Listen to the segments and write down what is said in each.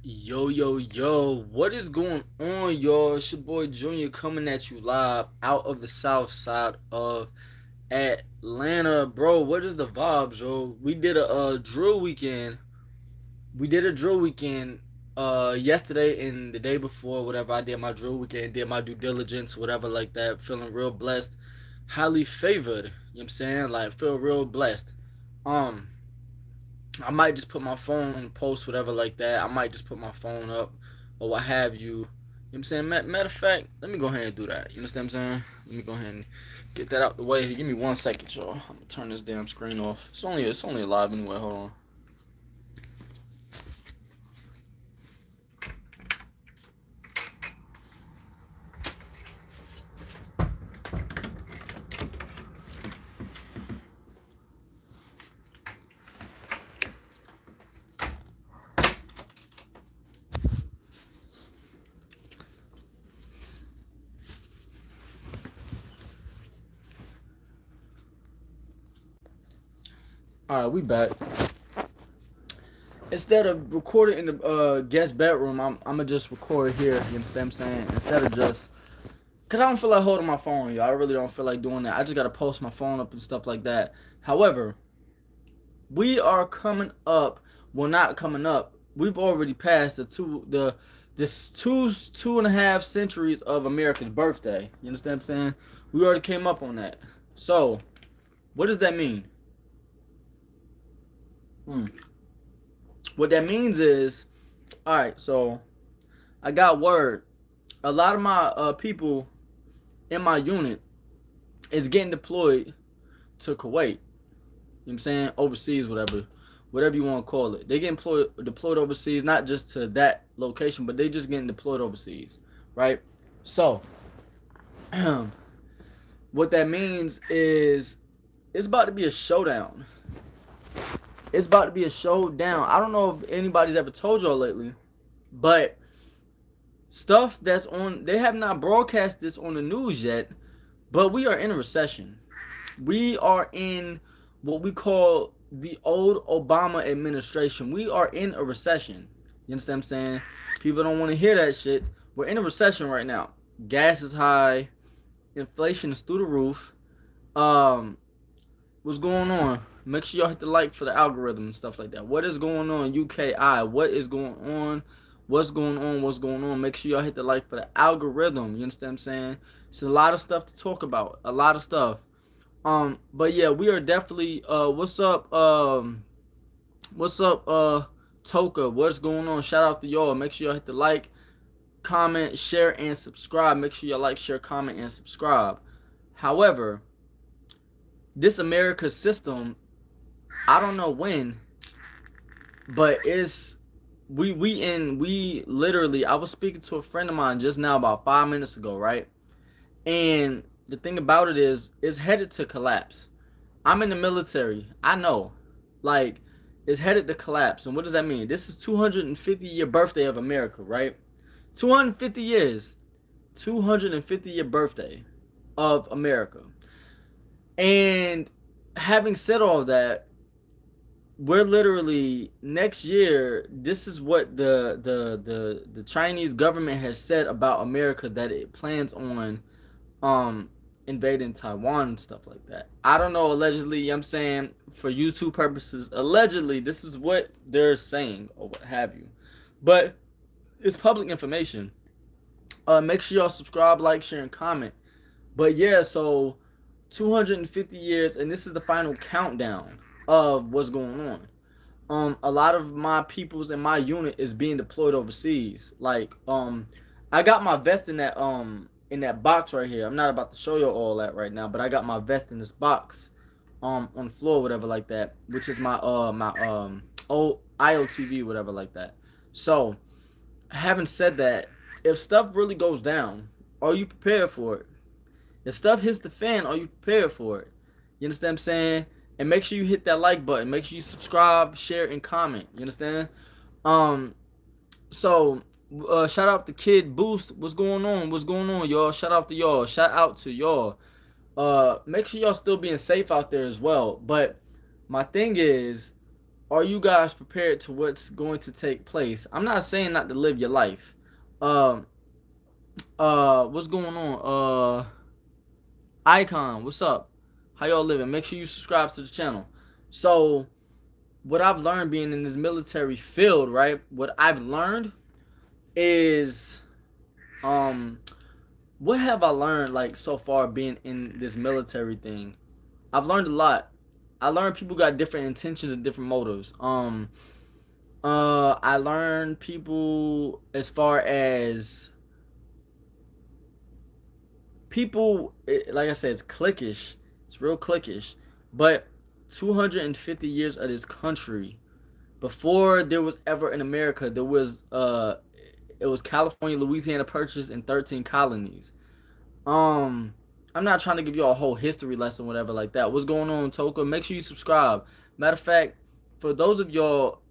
Yo, yo, yo, what is going on, y'all? It's your boy Junior coming at you live out of the south side of Atlanta. Bro, what is the vibes, yo? We did a drill weekend. We did a drill weekend yesterday and the day before, whatever. I did my drill weekend, did my due diligence, whatever like that. Feeling real blessed, highly favored. You know what I'm saying? Like, feel real blessed. Um, I might just put my phone post whatever like that. I might just put my phone up or what have you. You know what I'm saying? Matter of fact, let me go ahead and do that. You understand what I'm saying? Let me go ahead and get that out the way. Give me 1 second, y'all. I'm gonna turn this damn screen off. It's only live anyway. Hold on. All right, we back. Instead of recording in the guest bedroom, I'm gonna just record here. You understand what I'm saying? Instead of just cause I don't feel like holding my phone, y'all. I really don't feel like doing that. I just gotta post my phone up and stuff like that. However, we are coming up. Well, not coming up. We've already passed this two and a half centuries of America's birthday. You understand what I'm saying? We already came up on that. So, what does that mean? Hmm. What that means is, all right. So, I got word. A lot of my people in my unit is getting deployed to Kuwait. You know what I'm saying? Overseas, whatever you want to call it. They get deployed overseas, not just to that location, but they just getting deployed overseas, right? So, what that means is it's about to be a showdown. It's about to be a showdown. I don't know if anybody's ever told y'all lately, but stuff that's on, they have not broadcast this on the news yet, but we are in a recession. We are in what we call the old Obama administration. We are in a recession. You understand what I'm saying? People don't want to hear that shit. We're in a recession right now. Gas is high. Inflation is through the roof. Um, what's going on? Make sure y'all hit the like for the algorithm and stuff like that. What is going on, UKI? What is going on? What's going on? What's going on? Make sure y'all hit the like for the algorithm. You understand what I'm saying? It's a lot of stuff to talk about. A lot of stuff. But yeah, we are definitely what's up Toka, what's going on? Shout out to y'all. Make sure y'all hit the like, comment, share, and subscribe. Make sure y'all like, share, comment, and subscribe. However, this America system, I don't know when, but it's we literally, I was speaking to a friend of mine just now about 5 minutes ago, right? And the thing about it is it's headed to collapse. I'm in the military. I know. Like, it's headed to collapse. And what does that mean? This is 250-year birthday of America, right? 250 years. 250-year birthday of America. And having said all that, we're literally next year, this is what the Chinese government has said about America, that it plans on um invading Taiwan and stuff like that. I don't know, allegedly, you know what I'm saying, for YouTube purposes, allegedly this is what they're saying or what have you. But it's public information. Make sure y'all subscribe, like, share, and comment. But yeah, so 250 years, and this is the final countdown of what's going on. A lot of my peoples in my unit is being deployed overseas. Like, I got my vest in that box right here. I'm not about to show you all that right now, but I got my vest in this box, on the floor, whatever like that, which is my old IOTV, whatever like that. So, having said that, if stuff really goes down, are you prepared for it? If stuff hits the fan, are you prepared for it? You understand what I'm saying? And make sure you hit that like button. Make sure you subscribe, share, and comment. You understand? Um, so shout out to Kid Boost. What's going on? What's going on, y'all? Shout out to y'all. Shout out to y'all. Make sure y'all still being safe out there as well. But my thing is, are you guys prepared to what's going to take place? I'm not saying not to live your life. Um, what's going on? Icon, what's up? How y'all living? Make sure you subscribe to the channel. So, what I've learned being in this military field, right? What I've learned is, um, what have I learned like so far being in this military thing? I've learned a lot. I learned people got different intentions and different motives. I learned people as far as people, like I said, it's cliquish. It's real cliquish. But 250 years of this country, before there was ever in America, there was it was California, Louisiana Purchase, and 13 colonies. Um, I'm not trying to give you a whole history lesson, whatever like that. What's going on, Toka? Make sure you subscribe. Matter of fact, for those of y'all,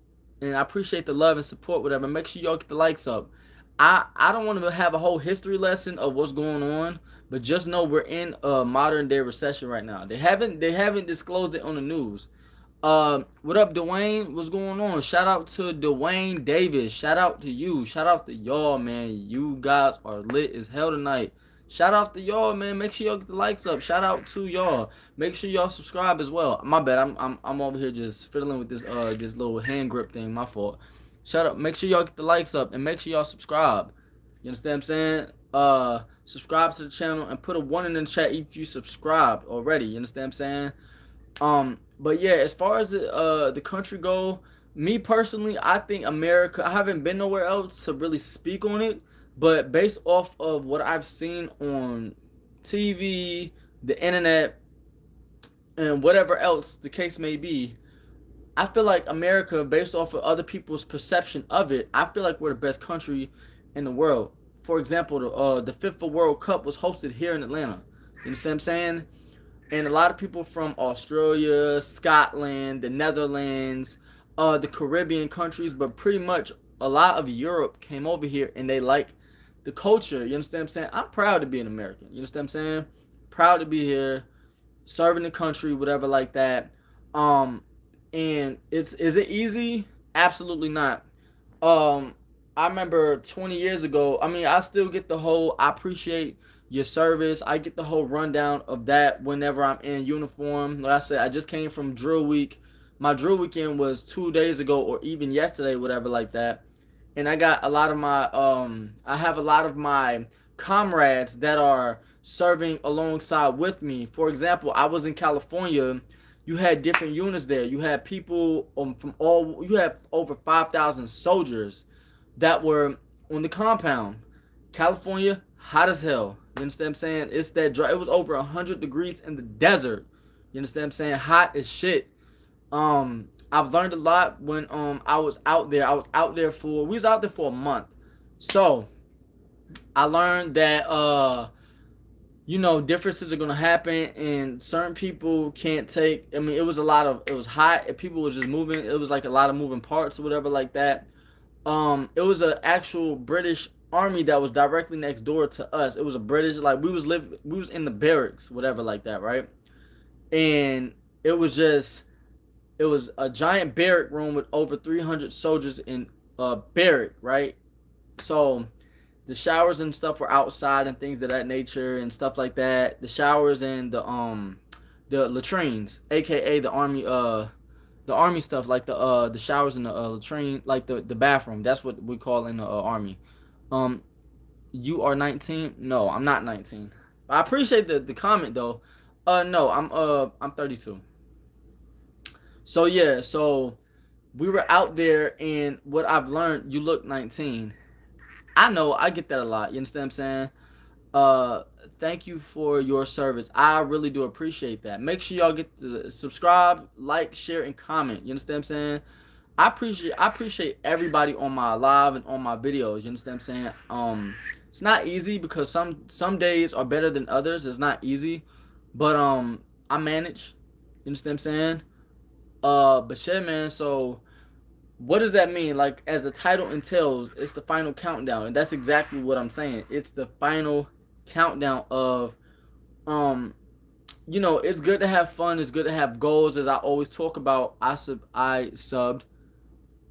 and I appreciate the love and support, whatever. Make sure y'all get the likes up. I don't want to have a whole history lesson of what's going on, but just know we're in a modern day recession right now. They haven't disclosed it on the news. What up, Dwayne? What's going on? Shout out to Dwayne Davis. Shout out to you. Shout out to y'all, man. You guys are lit as hell tonight. Shout out to y'all, man. Make sure y'all get the likes up. Shout out to y'all. Make sure y'all subscribe as well. My bad. I'm over here just fiddling with this little hand grip thing. My fault. Shut up. Make sure y'all get the likes up and make sure y'all subscribe. You understand what I'm saying? Subscribe to the channel and put a 1 in the chat if you subscribed already. You understand what I'm saying? But yeah, as far as the country go, me personally, I think America. I haven't been nowhere else to really speak on it, but based off of what I've seen on TV, the internet, and whatever else the case may be, I feel like America, based off of other people's perception of it, I feel like we're the best country in the world. For example, the FIFA World Cup was hosted here in Atlanta. You understand what I'm saying? And a lot of people from Australia, Scotland, the Netherlands, the Caribbean countries, but pretty much a lot of Europe came over here and they like the culture. You understand what I'm saying? I'm proud to be an American. You understand what I'm saying? Proud to be here, serving the country, whatever like that. Um, and is it easy? Absolutely not. Um, I remember 20 years ago. I mean, I still get the whole. I appreciate your service. I get the whole rundown of that whenever I'm in uniform. Like I said, I just came from drill week. My drill weekend was 2 days ago, or even yesterday, whatever like that. And I got a lot of my. I have a lot of my comrades that are serving alongside with me. For example, I was in California. You had different units there. You had people from all. You had over 5,000 soldiers that were on the compound. California, hot as hell. You understand what I'm saying? It's that dry. It was over 100 degrees in the desert. You understand what I'm saying? Hot as shit. I've learned a lot when I was out there. We was out there for a month. So I learned that differences are gonna happen and certain people can't take. I mean, it was hot and people were just moving. It was like a lot of moving parts or whatever like that. It was an actual British army that was directly next door to us. It was a British, like we was in the barracks, whatever like that, right? And it was a giant barrack room with over 300 soldiers in a barrack, right? So the showers and stuff were outside and things of that nature and stuff like that. The showers and the latrines, aka the army stuff, like the showers in the latrine, like the bathroom. That's what we call in the army. Um, you are 19? No, I'm not 19. I appreciate the comment though. No, I'm 32. So yeah, so we were out there, and what I've learned, you look 19. I know, I get that a lot. You understand what I'm saying? Uh, Thank you for your service. I really do appreciate that. Make sure y'all get to subscribe, like, share, and comment. You understand what I'm saying? I appreciate everybody on my live and on my videos. You understand what I'm saying? It's not easy because some days are better than others. It's not easy, but I manage. You understand what I'm saying? But shit, man. So what does that mean? Like, as the title entails, it's the final countdown, and that's exactly what I'm saying. It's the final countdown of, um, you know, it's good to have fun. It's good to have goals. As I always talk about, I subbed.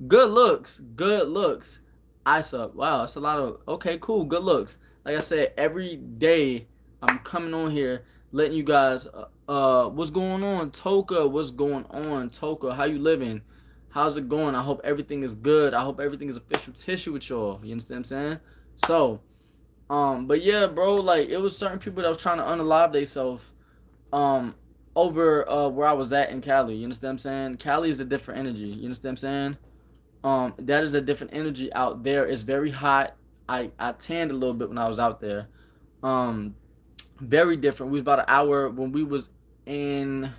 Good looks. Good looks. I sub. Wow, it's a lot of, okay, cool. Good looks. Like I said, every day I'm coming on here letting you guys what's going on, Toka, what's going on, Toka, how you living, how's it going? I hope everything is good. I hope everything is official tissue with y'all. You understand what I'm saying? So but yeah, bro, like it was certain people that was trying to unalive themselves um over where I was at in Cali. You understand what I'm saying? Cali is a different energy. You understand what I'm saying? That is a different energy out there. It's very hot. I tanned a little bit when I was out there. Um, very different. We was about an hour when we was in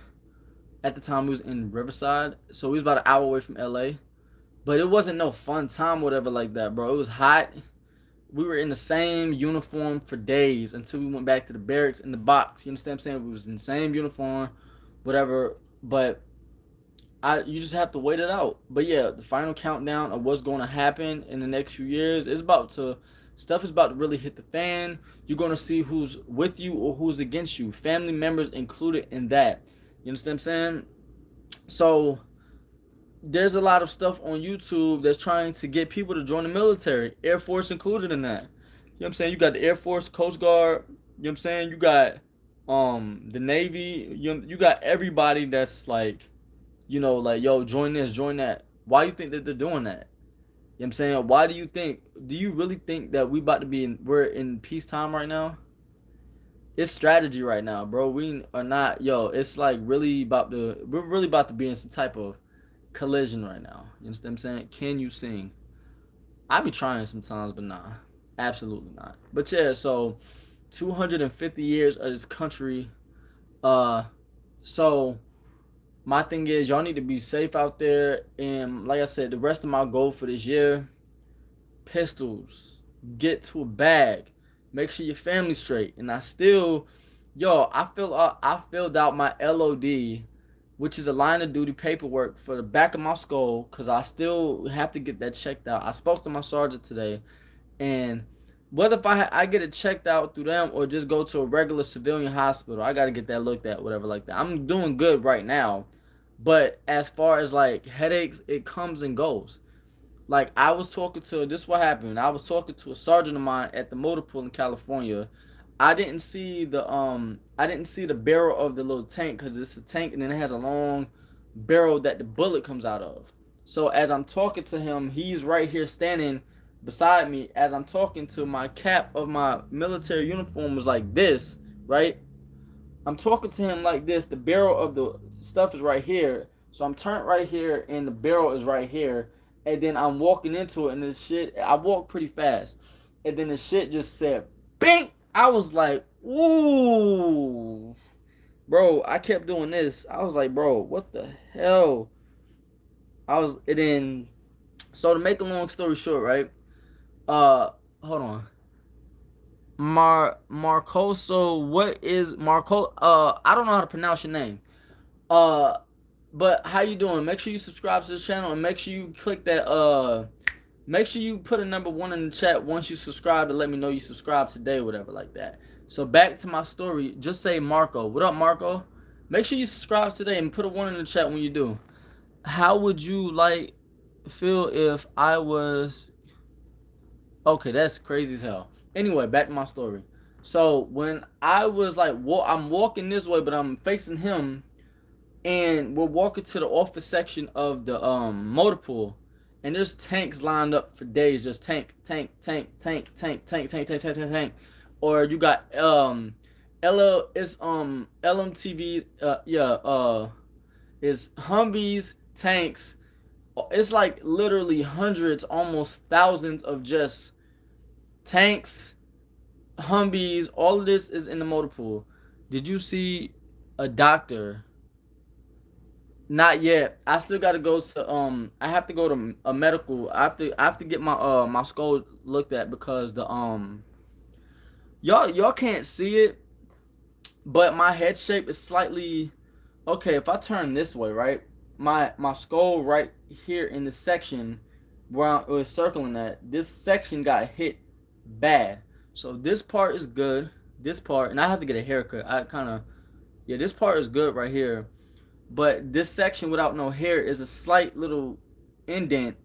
at the time we was in Riverside, so we was about an hour away from LA. But it wasn't no fun time, whatever like that, bro. It was hot. We were in the same uniform for days until we went back to the barracks in the box. You understand what I'm saying? We was in the same uniform, whatever. But you just have to wait it out. But yeah, the final countdown of what's going to happen in the next few years is about to stuff is about to really hit the fan. You're going to see who's with you or who's against you. Family members included in that. You understand what I'm saying? So there's a lot of stuff on YouTube that's trying to get people to join the military. Air Force included in that. You know what I'm saying? You got the Air Force, Coast Guard, you know what I'm saying? You got the Navy, you got everybody that's like, you know, like, yo, join this, join that. Why you think that they're doing that? You know what I'm saying? Why do you really think that we're in peacetime right now? It's strategy right now, bro. We are not, yo, it's like we're really about to be in some type of collision right now. You understand what I'm saying? Can you sing? I be trying sometimes, but nah. Absolutely not. But yeah, so 250 years of this country. Uh so my thing is y'all need to be safe out there, and like I said, the rest of my goal for this year, pistols, get to a bag, make sure your family's straight. And I filled out my LOD, which is a line of duty paperwork for the back of my skull, because I still have to get that checked out. I spoke to my sergeant today, and whether if I get it checked out through them or just go to a regular civilian hospital, I got to get that looked at, whatever like that. I'm doing good right now, but as far as like headaches, it comes and goes. Like I was talking to this is what happened. I was talking to a sergeant of mine at the motor pool in California. I didn't see the barrel of the little tank because it's a tank and then it has a long barrel that the bullet comes out of. So as I'm talking to him, he's right here standing beside me. As I'm talking to, my cap of my military uniform was like this, right? I'm talking to him like this. The barrel of the stuff is right here. So I'm turned right here and the barrel is right here. And then I'm walking into it and this shit, I walk pretty fast. And then the shit just said, bing! I was like, ooh. Bro, I kept doing this. I was like, bro, what the hell? And then, so to make a long story short, right? Hold on. Marcoso, what is Marco? I don't know how to pronounce your name. Uh, but how you doing? Make sure you subscribe to the channel and make sure you click that. Make sure you put a number 1 in the chat once you subscribe to let me know you subscribe today, whatever like that. So back to my story. Just say Marco. What up, Marco? Make sure you subscribe today and put a 1 in the chat when you do. How would you feel if I was? Okay, that's crazy as hell. Anyway, back to my story. So when I was like, I'm walking this way, but I'm facing him, and we're walking to the office section of the motor pool, and there's tanks lined up for days, just tank, tank, tank, tank, tank, tank, tank, tank, tank, tank, tank. Or you got LMTV, it's Humvees, tanks. It's like literally hundreds, almost thousands of just tanks, Humvees. All of this is in the motor pool. Did you see a doctor? Not yet. I still got to go to I have to go to a medical. I have to get my skull looked at because the y'all can't see it, but my head shape is slightly okay. If I turn this way, right? My skull right here in the section where I was circling that, this section got hit bad. So this part is good. This part, and I have to get a haircut. Yeah, this part is good right here. But this section without no hair is a slight little indent.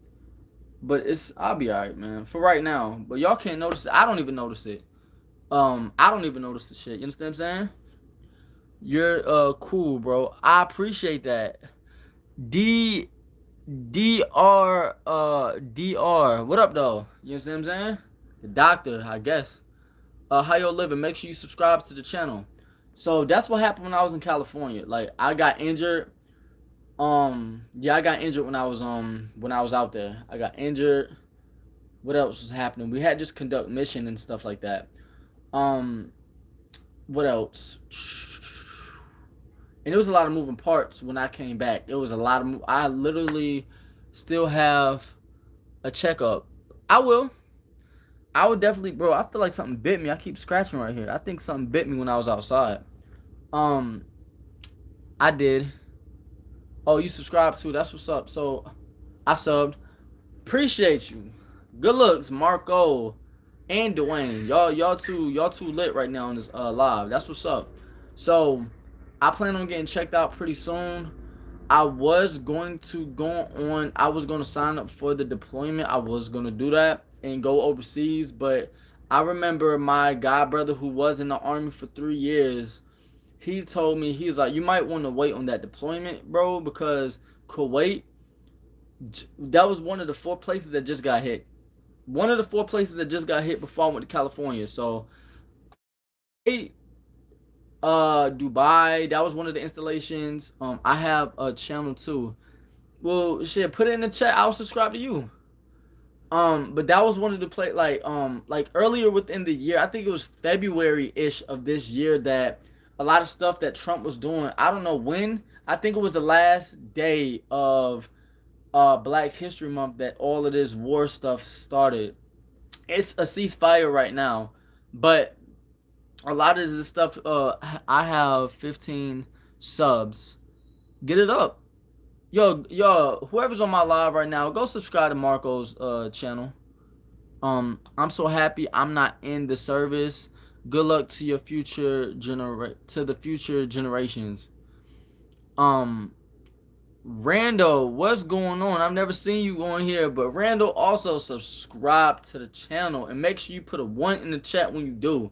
But I'll be alright, man. For right now. But y'all can't notice it. I don't even notice it. I don't even notice the shit. You understand what I'm saying? You're cool, bro. I appreciate that. D DR. What up though? You know what I'm saying? The doctor, I guess. How you living? Make sure you subscribe to the channel. So that's what happened when I was in California. Like I got injured. Yeah, I got injured when I was out there. I got injured. What else was happening? We had just conduct mission and stuff like that. Um, what else? And there was a lot of moving parts when I came back. It was a lot of. I literally still have a checkup. I will. I would definitely, bro. I feel like something bit me. I keep scratching right here. I think something bit me when I was outside. Um, I did. Oh, you subscribed too. That's what's up. So, I subbed. Appreciate you. Good looks, Marco and Dwayne. Y'all too lit right now on this live. That's what's up. So, I plan on getting checked out pretty soon. I was going to go on. I was going to sign up for the deployment. I was going to do that and go overseas, but I remember my god brother who was in the army for 3 years. He told me, he's like, you might want to wait on that deployment, bro, because Kuwait, that was one of the 4 places that just got hit. One of the 4 places that just got hit before I went to California. So, Dubai, that was one of the installations. I have a channel too. Well, shit, put it in the chat. I'll subscribe to you. But that was one of the like earlier within the year. I think it was February-ish of this year that a lot of stuff that Trump was doing. I don't know when. I think it was the last day of Black History Month that all of this war stuff started. It's a ceasefire right now, but a lot of this stuff. I have 15 subs. Get it up. Yo, whoever's on my live right now, go subscribe to Marco's channel. I'm so happy I'm not in the service. Good luck to your the future generations. Randall, what's going on? I've never seen you on here, but Randall, also subscribe to the channel and make sure you put a 1 in the chat when you do.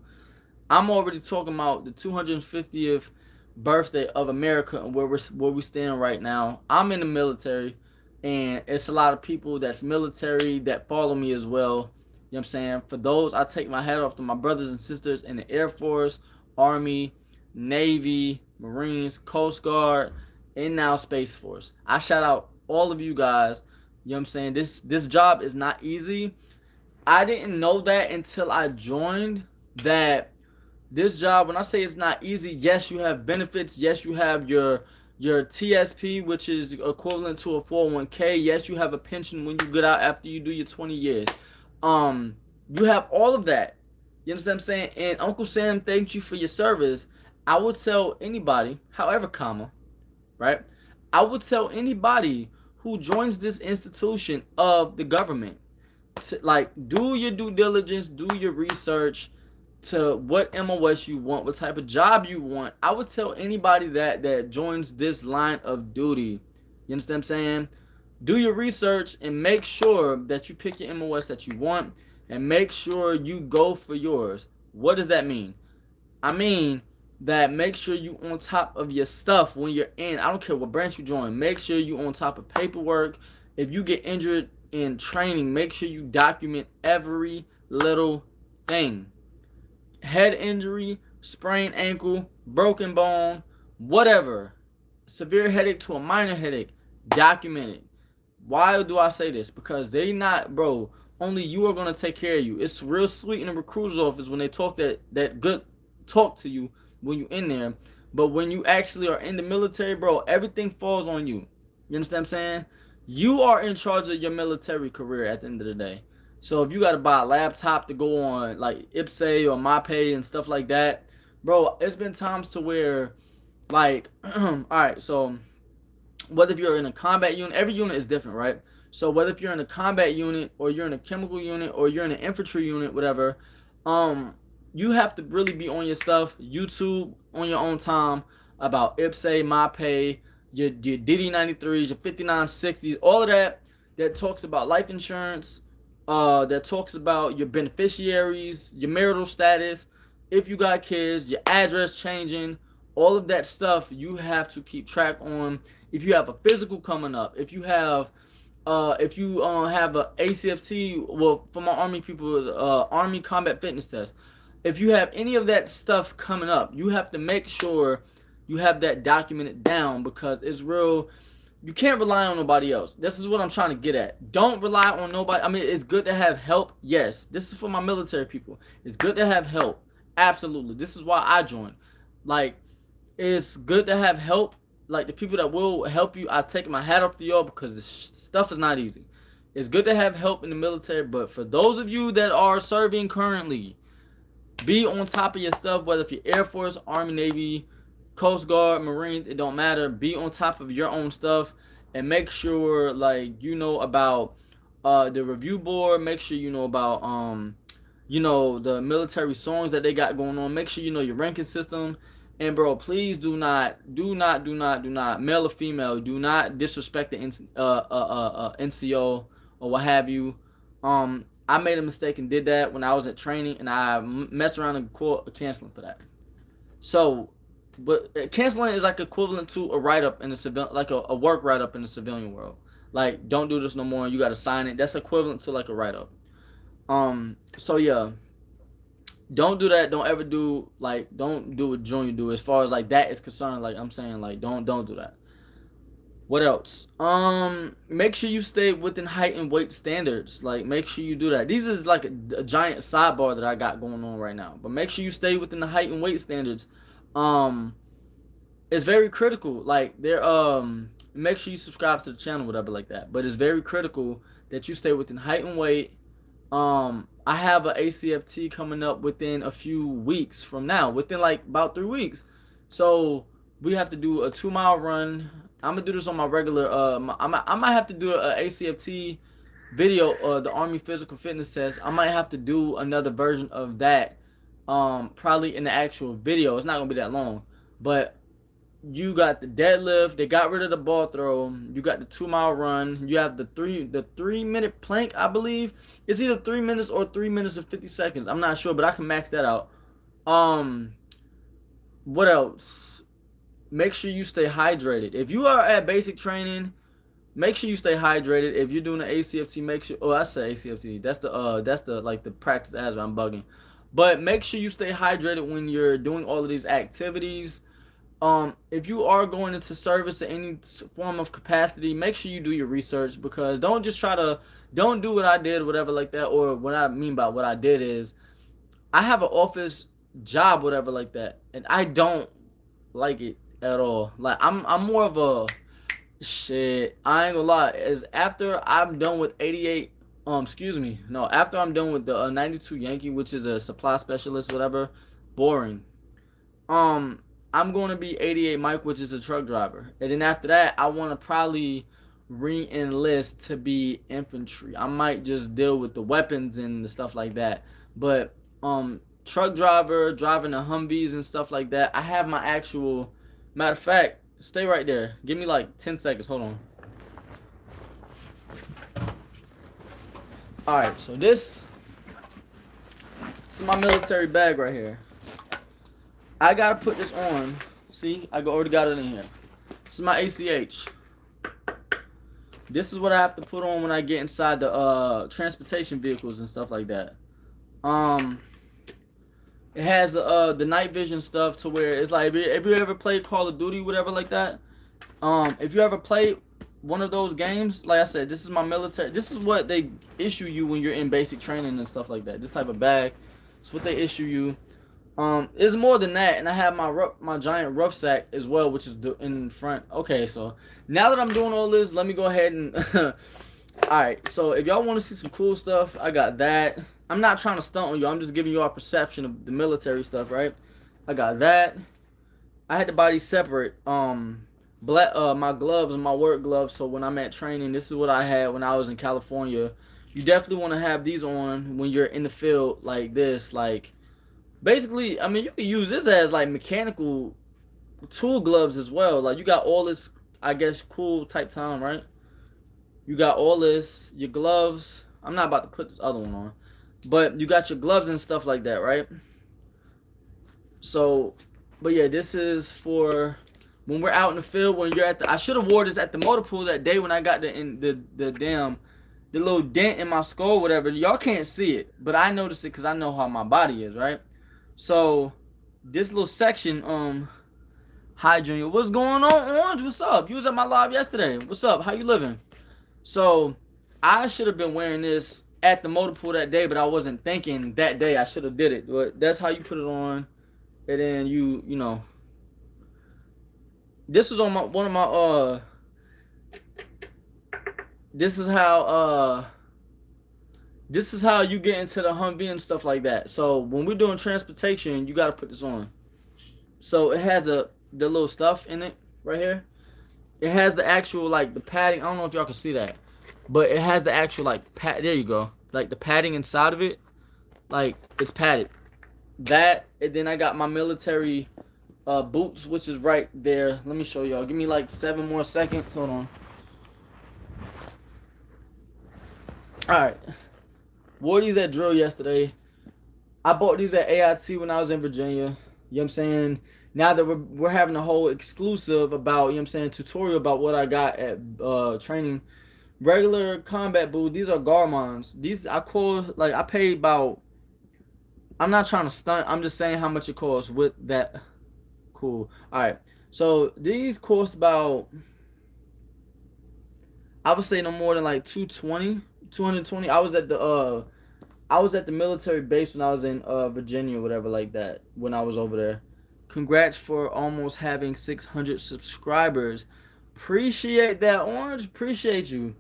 I'm already talking about the 250th birthday of America and where we stand right now. I'm in the military, and it's a lot of people that's military that follow me as well. You know what I'm saying? For those, I take my hat off to my brothers and sisters in the Air Force, Army, Navy, Marines, Coast Guard, and now Space Force. I shout out all of you guys. You know what I'm saying? This job is not easy. I didn't know that until I joined that this job, when I say it's not easy, yes, you have benefits. Yes, you have your TSP, which is equivalent to a 401k. Yes, you have a pension when you get out after you do your 20 years. You have all of that. You understand what I'm saying? And Uncle Sam thanks you for your service. I would tell anybody, however, right? I would tell anybody who joins this institution of the government to, like, do your due diligence, do your research to what MOS you want, what type of job you want. I would tell anybody that joins this line of duty. You understand what I'm saying? Do your research and make sure that you pick your MOS that you want and make sure you go for yours. What does that mean? I mean that make sure you on top of your stuff when you're in. I don't care what branch you join. Make sure you on top of paperwork. If you get injured in training, make sure you document every little thing. Head injury, sprained ankle, broken bone, whatever, severe headache to a minor headache, document it. Why do I say this? Because they not, bro, only you are going to take care of you. It's real sweet in the recruiter's office when they talk that good talk to you when you in there. But when you actually are in the military, bro, everything falls on you. You understand what I'm saying? You are in charge of your military career at the end of the day. So if you got to buy a laptop to go on like IPSE or MyPay and stuff like that, bro, it's been times to where, like, all right, so whether if you're in a combat unit, every unit is different, right? So whether if you're in a combat unit or you're in a chemical unit or you're in an infantry unit, whatever, you have to really be on your stuff, YouTube on your own time. about IPSE, MyPay, your DD93s, your 5960s, all of that talks about life insurance, that talks about your beneficiaries, your marital status, if you got kids, your address changing, all of that stuff you have to keep track on. If you have a physical coming up, if you have a ACFT, well, for my Army people, Army Combat Fitness Test. If you have any of that stuff coming up, you have to make sure you have that documented down, because it's real. You can't rely on nobody else. This is what I'm trying to get at. Don't rely on nobody. I mean, it's good to have help. Yes, this is for my military people. It's good to have help. Absolutely. This is why I joined. Like, it's good to have help. Like, the people that will help you, I take my hat off to y'all, because this stuff is not easy. It's good to have help in the military, but for those of you that are serving currently, be on top of your stuff, whether if you're Air Force, Army, Navy, Coast Guard, Marines, it don't matter. Be on top of your own stuff, and make sure, like, you know about the review board. Make sure you know about the military songs that they got going on. Make sure you know your ranking system. And bro, please do not, male or female, do not disrespect the NCO or what have you. I made a mistake and did that when I was at training, and I messed around and canceling for that. So, but canceling is like equivalent to a write-up in the civil, like a work write-up in the civilian world. Like, don't do this no more. You got to sign it. That's equivalent to like a write-up. So yeah, don't do that. Don't ever do, like, don't do what Junior do as far as like that is concerned. Like, I'm saying, like, don't do that. What else? Make sure you stay within height and weight standards. Like, make sure you do that. These is like a giant sidebar that I got going on right now. But make sure you stay within the height and weight standards. It's very critical. Like, make sure you subscribe to the channel, whatever like that. But it's very critical that you stay within height and weight. I have an ACFT coming up within a few weeks from now, within like about 3 weeks. So we have to do a 2-mile run. I'm gonna do this on my regular. I might have to do a ACFT video, the Army Physical Fitness Test. I might have to do another version of that, probably in the actual video. It's not gonna be that long, but you got the deadlift. They got rid of the ball throw. You got the 2-mile run. You have the 3-minute plank. I believe it's either 3 minutes or 3 minutes and 50 seconds. I'm not sure, but I can max that out. What else? Make sure you stay hydrated. If you are at basic training, make sure you stay hydrated. If you're doing the ACFT, make sure. Oh, I said ACFT. That's the like the practice as I'm bugging. But make sure you stay hydrated when you're doing all of these activities. If you are going into service in any form of capacity, make sure you do your research, because don't do what I did, whatever like that. Or what I mean by what I did is, I have an office job, whatever like that, and I don't like it at all. Like, I'm more of a shit. I ain't gonna lie. Is after I'm done with 88, after I'm done with the 92 Yankee, which is a supply specialist, whatever, boring. I'm going to be 88 Mike, which is a truck driver. And then after that, I want to probably re-enlist to be infantry. I might just deal with the weapons and the stuff like that. But truck driver, driving the Humvees and stuff like that, I have my actual... Matter of fact, stay right there. Give me like 10 seconds. Hold on. Alright, so this is my military bag right here. I gotta put this on. See, I already got it in here. This is my ACH. This is what I have to put on when I get inside the transportation vehicles and stuff like that. It has the night vision stuff to where it's like, if you ever played Call of Duty, whatever like that. If you ever played one of those games, like I said, this is my military. This is what they issue you when you're in basic training and stuff like that. This type of bag. It's what they issue you. It's more than that, and I have my giant rucksack as well, which is in front. Okay, so now that I'm doing all this, let me go ahead and alright, so if y'all want to see some cool stuff, I got that. I'm not trying to stunt on you, I'm just giving you a perception of the military stuff, right? I got that. I had to buy these separate. My gloves and my work gloves, so when I'm at training, this is what I had when I was in California. You definitely want to have these on when you're in the field like this, like... Basically, I mean, you can use this as like mechanical tool gloves as well. Like you got all this, I guess, cool type time, right? You got all this, your gloves. I'm not about to put this other one on, but you got your gloves and stuff like that, right? So, but yeah, this is for when we're out in the field. When you're at the, I should have wore this at the motor pool that day when I got the damn the little dent in my skull, whatever. Y'all can't see it, but I noticed it because I know how my body is, right? So this little section, hi Junior, what's going on, Orange? What's up? You was at my live yesterday. What's up? How you living? So I should have been wearing this at the motor pool that day, but I wasn't thinking that day I should have did it. But that's how you put it on, and then you know, this was on my one of my this is how this is how you get into the Humvee and stuff like that. So when we're doing transportation, you got to put this on. So it has the little stuff in it right here. It has the actual like the padding. I don't know if y'all can see that, but it has the actual like pad. There you go. Like the padding inside of it, like it's padded. That, and then I got my military boots, which is right there. Let me show y'all. Give me like 7 more seconds. Hold on. All right. Wore these at drill yesterday. I bought these at AIT when I was in Virginia. You know what I'm saying? Now that we're having a whole exclusive about, you know what I'm saying, tutorial about what I got at training. Regular combat boots, these are Garmons. These I call, like, I paid about, I'm not trying to stunt, I'm just saying how much it costs with that. Cool. Alright. So these cost about, I would say no more than like 220. I was at the military base when I was in Virginia or whatever like that when I was over there. Congrats for almost having 600 subscribers. Appreciate that, Orange. Appreciate you.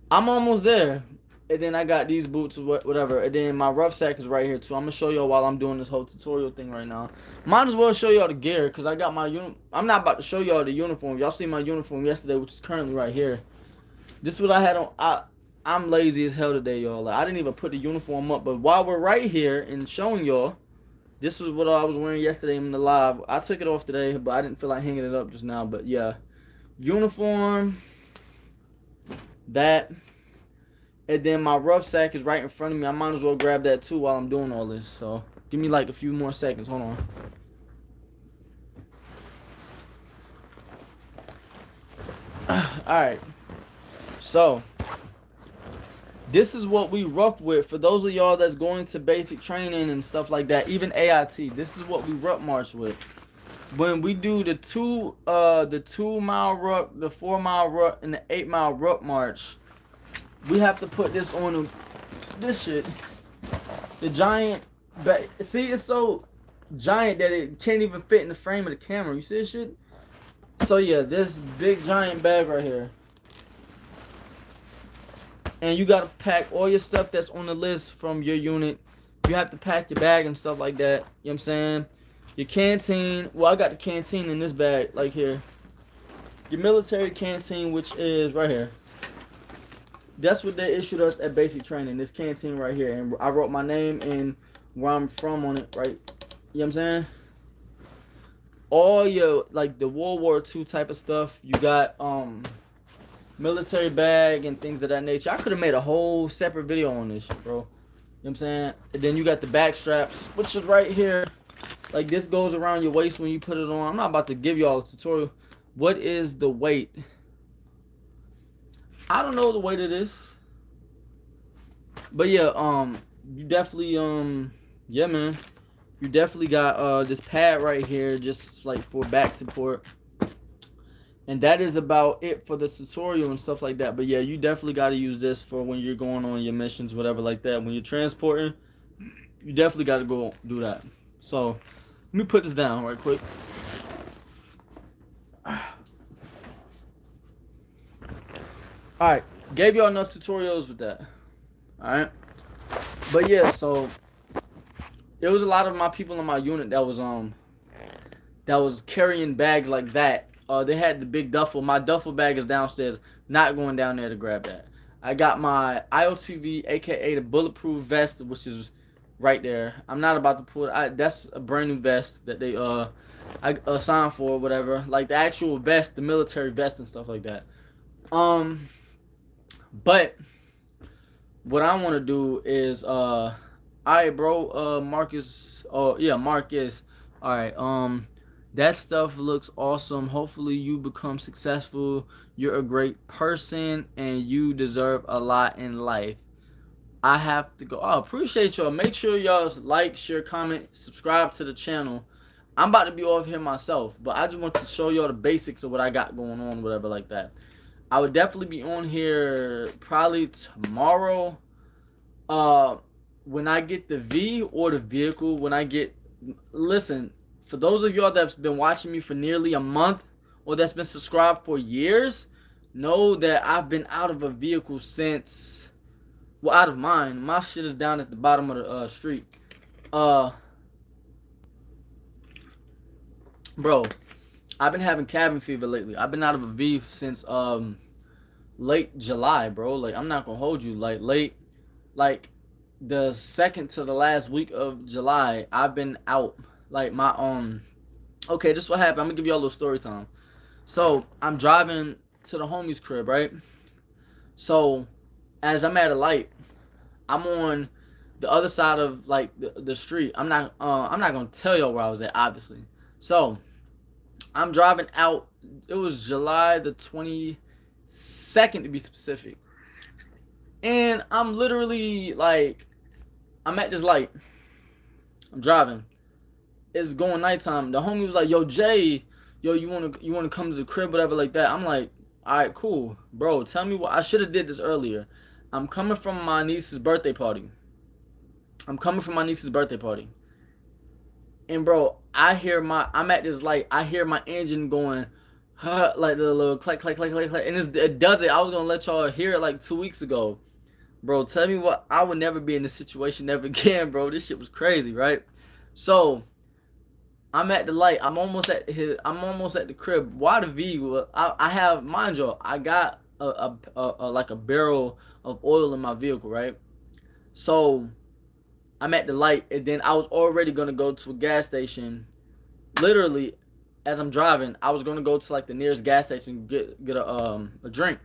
I'm almost there. And then I got these boots or whatever. And then my rucksack is right here too. I'm going to show y'all while I'm doing this whole tutorial thing right now. Might as well show y'all the gear because I got my I'm not about to show y'all the uniform. Y'all see my uniform yesterday, which is currently right here. This is what I had on. I'm lazy as hell today, y'all. Like, I didn't even put the uniform up. But while we're right here and showing y'all, this was what I was wearing yesterday in the live. I took it off today, but I didn't feel like hanging it up just now. But yeah, uniform, that, and then my rucksack is right in front of me. I might as well grab that too while I'm doing all this. So give me like a few more seconds. Hold on. All right. So this is what we ruck with. For those of y'all that's going to basic training and stuff like that, even AIT, this is what we ruck march with. When we do the 2 mile ruck, the 4 mile ruck, and the 8 mile ruck march, we have to put this on this shit. The giant bag. See, it's so giant that it can't even fit in the frame of the camera. You see this shit? So yeah, this big giant bag right here. And you gotta pack all your stuff that's on the list from your unit. You have to pack your bag and stuff like that. You know what I'm saying? Your canteen. Well, I got the canteen in this bag, like here. Your military canteen, which is right here. That's what they issued us at basic training. This canteen right here. And I wrote my name and where I'm from on it, right? You know what I'm saying? All your, like, the World War II type of stuff. You got, military bag and things of that nature. I could have made a whole separate video on this shit, bro. You know what I'm saying? And then you got the back straps, which is right here. Like, this goes around your waist when you put it on. I'm not about to give y'all a tutorial. What is the weight? I don't know the weight of this. But yeah, you definitely, yeah, man. You definitely got this pad right here, just like for back support. And that is about it for the tutorial and stuff like that. But yeah, you definitely got to use this for when you're going on your missions, whatever like that. When you're transporting, you definitely got to go do that. So let me put this down right quick. Alright, gave y'all enough tutorials with that. Alright. But yeah, so there was a lot of my people in my unit that was carrying bags like that. They had the big duffel. My duffel bag is downstairs. Not going down there to grab that. I got my IOTV, aka the bulletproof vest, which is right there. I'm not about to pull it. That's a brand new vest that they I signed for, whatever, like the actual vest, the military vest and stuff like that. Um, but what I want to do is all right, bro, Marcus. Oh yeah, Marcus. All right. That stuff looks awesome. Hopefully you become successful. You're a great person and you deserve a lot in life. I have to go. I appreciate y'all. Make sure y'all like, share, comment, subscribe to the channel. I'm about to be off here myself, but I just want to show y'all the basics of what I got going on, whatever like that. I would definitely be on here probably tomorrow. Uh, when I get the V or the vehicle, when I get, listen, for those of y'all that's been watching me for nearly a month or that's been subscribed for years, know that I've been out of a vehicle since, well, out of mine. My shit is down at the bottom of the street. Uh, bro, I've been having cabin fever lately. I've been out of a V since late July, bro. Like I'm not gonna hold you. Like late, like the second to the last week of July, I've been out. Like my okay, this is what happened. I'm gonna give y'all a little story time. So I'm driving to the homie's crib, right? So as I'm at a light, I'm on the other side of like the street. I'm not gonna tell y'all where I was at, obviously. So I'm driving out. It was July the 22nd to be specific, and I'm literally like, I'm at this light. I'm driving. It's going nighttime. The homie was like, "Yo, Jay, yo, you wanna come to the crib, whatever, like that." I'm like, "All right, cool, bro. Tell me what I should have did this earlier. I'm coming from my niece's birthday party. I'm coming from my niece's birthday party, and bro, I'm at this light. I hear my engine going, huh, like the little clack, clack, clack, clack, clack, and it does it. I was gonna let y'all hear it like 2 weeks ago, bro. Tell me what, I would never be in this situation ever again, bro. This shit was crazy, right? So I'm at the light. I'm almost at the crib. Why the V? Well, I have, mind you, I got a like a barrel of oil in my vehicle, right? So I'm at the light, and then I was already gonna go to a gas station. Literally, as I'm driving, I was gonna go to like the nearest gas station and get a drink.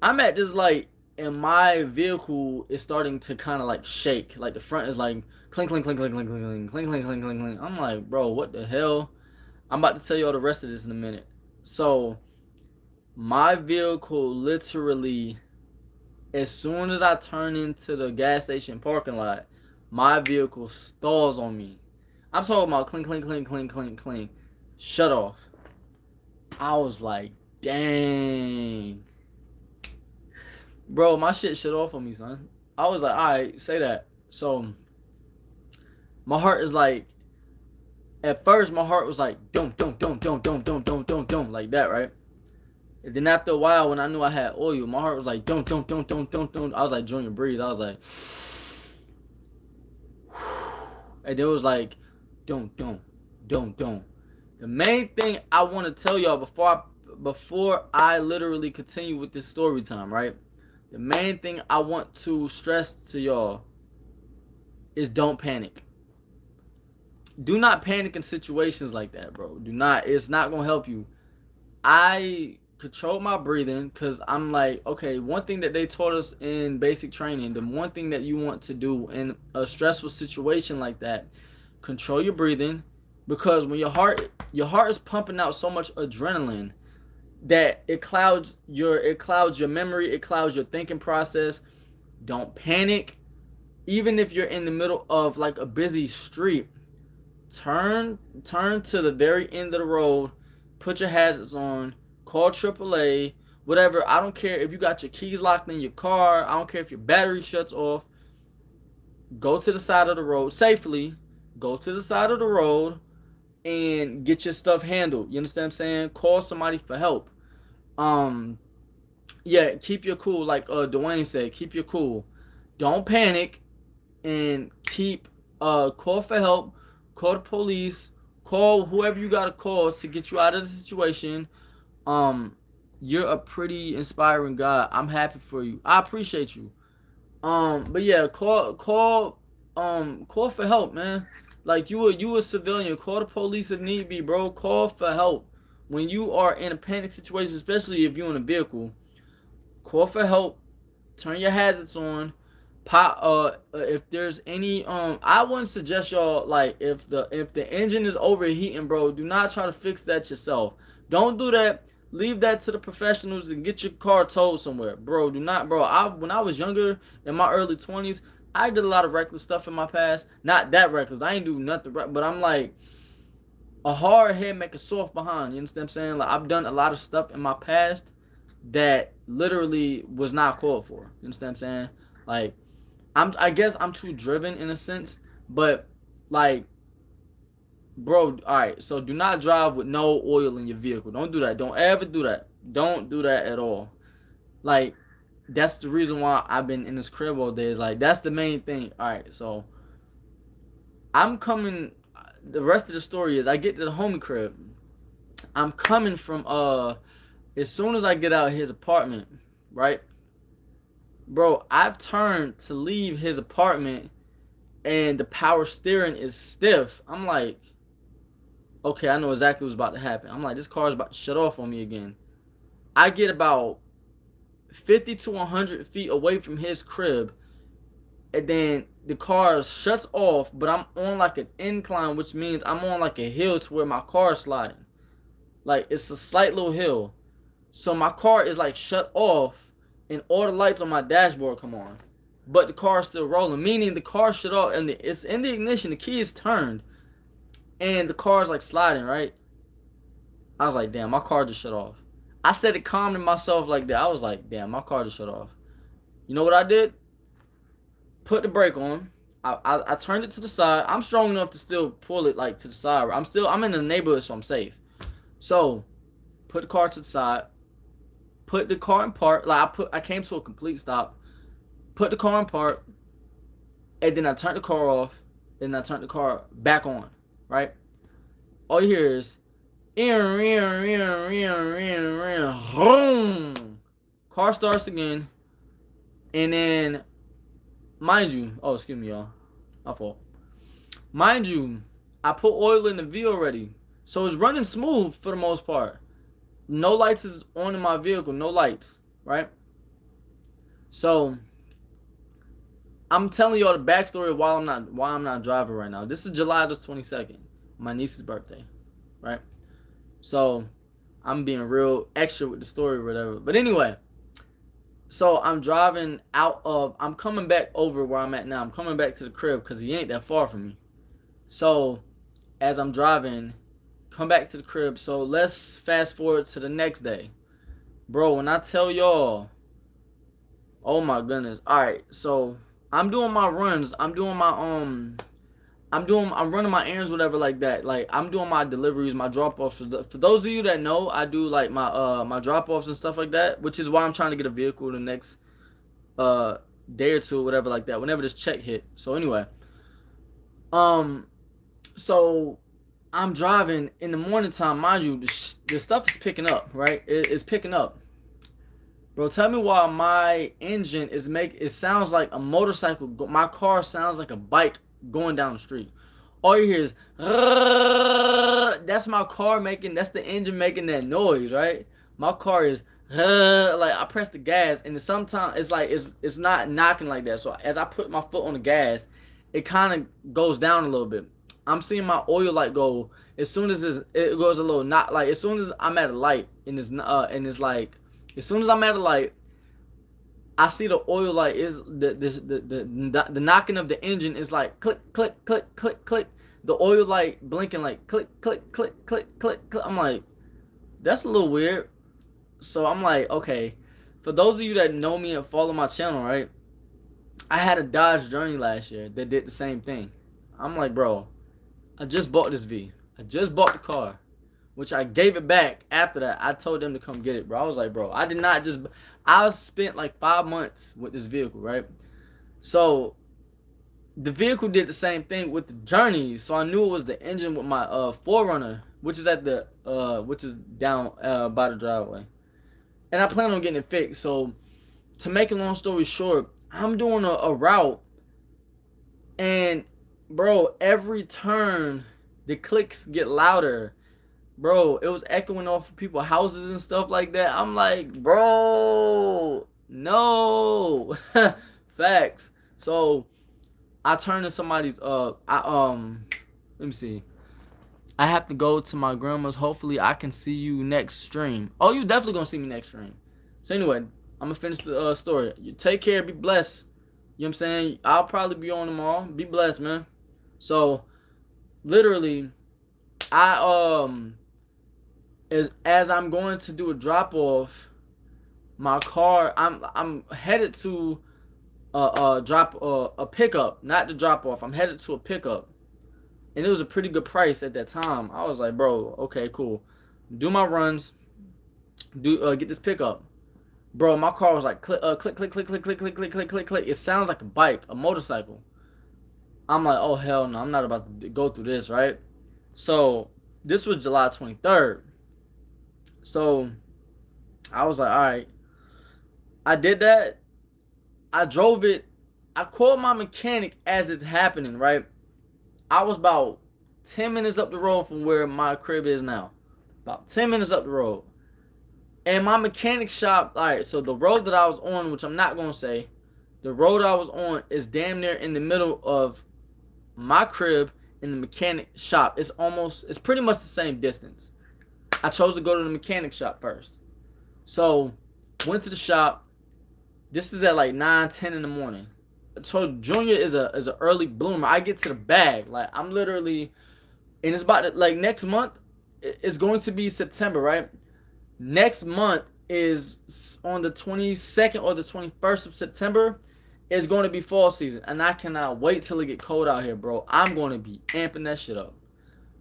I'm at this light, and my vehicle is starting to kind of like shake. Like the front is like clink, clink, clink, clink, clink, clink, clink, clink, clink, clink, clink, clink. I'm like, bro, what the hell? I'm about to tell you all the rest of this in a minute. So my vehicle literally, as soon as I turn into the gas station parking lot, my vehicle stalls on me. I'm talking about clink, clink, clink, clink, clink, clink. Shut off. I was like, dang. Bro, my shit shut off on me, son. I was like, alright, say that. So my heart is like, at first my heart was like, don't, like that, right? And then after a while, when I knew I had oil, my heart was like, don't. I was like, Junior, breathe. I was like, and it was like, don't. The main thing I want to tell y'all before I literally continue with this story time, right? The main thing I want to stress to y'all is don't panic. Do not panic in situations like that, bro. Do not. It's not going to help you. I control my breathing because I'm like, okay, one thing that they taught us in basic training, the one thing that you want to do in a stressful situation like that, control your breathing, because when your heart is pumping out so much adrenaline that it clouds your memory, it clouds your thinking process. Don't panic. Even if you're in the middle of like a busy street, turn to the very end of the road, put your hazards on, call AAA, whatever. I don't care if you got your keys locked in your car. I don't care if your battery shuts off. Go to the side of the road safely. Go to the side of the road and get your stuff handled. You understand what I'm saying? Call somebody for help. Yeah, keep your cool, like Dwayne said, keep your cool. Don't panic, and keep call for help, call the police, call whoever you gotta call to get you out of the situation. You're a pretty inspiring guy. I'm happy for you. I appreciate you. But yeah, call for help, man. Like you a civilian. Call the police if need be, bro. Call for help when you are in a panic situation, especially if you're in a vehicle. Call for help. Turn your hazards on. Pop. If there's any I wouldn't suggest y'all, like, if the engine is overheating, bro. Do not try to fix that yourself. Don't do that. Leave that to the professionals and get your car towed somewhere, bro. Do not, bro. When I was younger, in my early 20s, I did a lot of reckless stuff in my past. Not that reckless. I ain't do nothing, but I'm like, a hard head make a soft behind. You understand what I'm saying? Like, I've done a lot of stuff in my past that literally was not called for. You understand what I'm saying? Like, I guess I'm too driven in a sense, but like, bro, all right. So do not drive with no oil in your vehicle. Don't do that. Don't ever do that. Don't do that at all. Like, that's the reason why I've been in this crib all day. Is like, that's the main thing. All right. So I'm coming. The rest of the story is I get to the homie crib. I'm coming from as soon as I get out of his apartment, right? Bro, I turned to leave his apartment and the power steering is stiff. I'm like, okay, I know exactly what's about to happen. I'm like, this car is about to shut off on me again. I get about 50 to 100 feet away from his crib, and then the car shuts off, but I'm on like an incline, which means I'm on like a hill to where my car is sliding. Like, it's a slight little hill. So my car is like shut off, and all the lights on my dashboard come on. But the car is still rolling, meaning the car shut off, and it's in the ignition, the key is turned, and the car is like sliding, right? I was like, damn, my car just shut off. I said it calm to myself like that. I was like, damn, my car just shut off. You know what I did? Put the brake on. I turned it to the side. I'm strong enough to still pull it like to the side. I'm in the neighborhood, so I'm safe. So, put the car to the side. Put the car in park. Like, I came to a complete stop. Put the car in park. And then I turned the car off. And I turned the car back on. Right? All you hear is, car starts again. And then, mind you, oh, excuse me, y'all. My fault. Mind you, I put oil in the V already. So it's running smooth for the most part. No lights is on in my vehicle. No lights. Right? So, I'm telling y'all the backstory of why I'm not driving right now. This is July the 22nd. My niece's birthday. Right? So, I'm being real extra with the story or whatever. But anyway. So, I'm coming back over where I'm at now. I'm coming back to the crib because he ain't that far from me. So, as I'm driving, come back to the crib. So, let's fast forward to the next day. Bro, when I tell y'all, oh my goodness. Alright, so, I'm doing my runs. I'm running my errands, whatever, like that. Like, I'm doing my deliveries, my drop-offs. For those of you that know, I do, like, my drop-offs and stuff like that, which is why I'm trying to get a vehicle the next day or two, whatever, like that, whenever this check hit. So, anyway. So, I'm driving in the morning time. Mind you, the stuff is picking up, right? It's picking up. Bro, tell me why my engine it sounds like a motorcycle. My car sounds like a bike going down the street. All you hear is, that's my car that's the engine making that noise, right? My car is, like, I press the gas, and sometimes it's like, it's not knocking like that. So as I put my foot on the gas, it kind of goes down a little bit. I'm seeing my oil light go, as soon as it goes a little, not like, as soon as I'm at a light, and it's like, as soon as I'm at a light, I see the oil light is the knocking of the engine is like click, click, click, click, click. The oil light blinking like click, click, click, click, click, click. I'm like, that's a little weird. So I'm like, okay. For those of you that know me and follow my channel, right? I had a Dodge Journey last year that did the same thing. I'm like, bro, I just bought this V. I just bought the car. Which I gave it back after that. I told them to come get it, bro. I was like, bro, I spent like 5 months with this vehicle, right? So, the vehicle did the same thing with the Journey. So, I knew it was the engine with my 4Runner, which is down by the driveway. And I plan on getting it fixed. So, to make a long story short, I'm doing a route, and bro, every turn the clicks get louder. Bro, it was echoing off of people's houses and stuff like that. I'm like, bro, no. Facts. So I turned to somebody's let me see. I have to go to my grandma's. Hopefully I can see you next stream. Oh, you definitely gonna see me next stream. So anyway, I'm gonna finish the story. You take care, be blessed. You know what I'm saying? I'll probably be on tomorrow. Be blessed, man. So literally, I as I'm going to do a drop off, my car, I'm headed to a pickup, not the drop off. I'm headed to a pickup, and it was a pretty good price at that time. I was like, bro, okay, cool. Do my runs, get this pickup, bro. My car was like click, click, click, click, click, click, click, click, click, click, click. It sounds like a bike, a motorcycle. I'm like, oh hell no, I'm not about to go through this, right? So this was July 23rd. So I was like, all right. I did that. I drove it. I called my mechanic as it's happening, right? I was about 10 minutes up the road from where my crib is now. About 10 minutes up the road. And my mechanic shop, all right, so the road that I was on, which I'm not going to say, the road I was on is damn near in the middle of my crib and the mechanic shop. It's pretty much the same distance. I chose to go to the mechanic shop first. So, went to the shop. This is at like 9, 10 in the morning. So Junior is a early bloomer. I get to the bag. Like I'm literally, and it's about to, like next month, it's going to be September, right? Next month is on the 22nd or the 21st of September. It's going to be fall season, and I cannot wait till it get cold out here, bro. I'm going to be amping that shit up.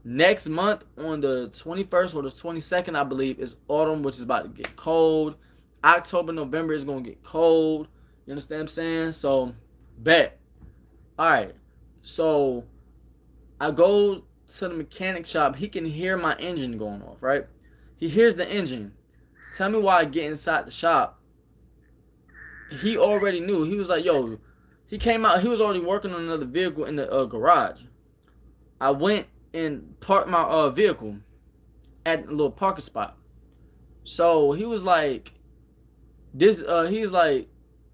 Next month on the 21st or the 22nd, I believe, is autumn, which is about to get cold. October, November is going to get cold. You understand what I'm saying? So, bet. All right. So, I go to the mechanic shop. He can hear my engine going off, right? He hears the engine. Tell me why I get inside the shop. He already knew. He was like, yo, he came out. He was already working on another vehicle in the garage. I went and parked my vehicle at a little parking spot. So he was like, he's like,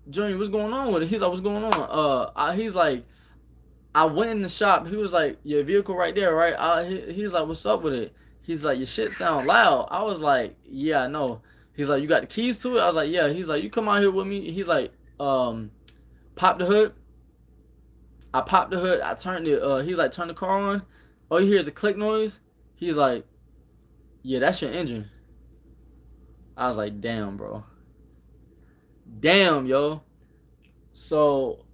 Junior, what's going on with it? He's like, what's going on? He's like, I went in the shop. He was like, your vehicle right there, right? He's like, what's up with it? He's like, your shit sound loud. I was like, yeah, I know. He's like, you got the keys to it? I was like, yeah. He's like, you come out here with me. He's like, pop the hood. I popped the hood. I turned it. He's like, turn the car on. All you hear is a click noise. He's like, yeah, that's your engine. I was like, damn, bro. Damn, yo. So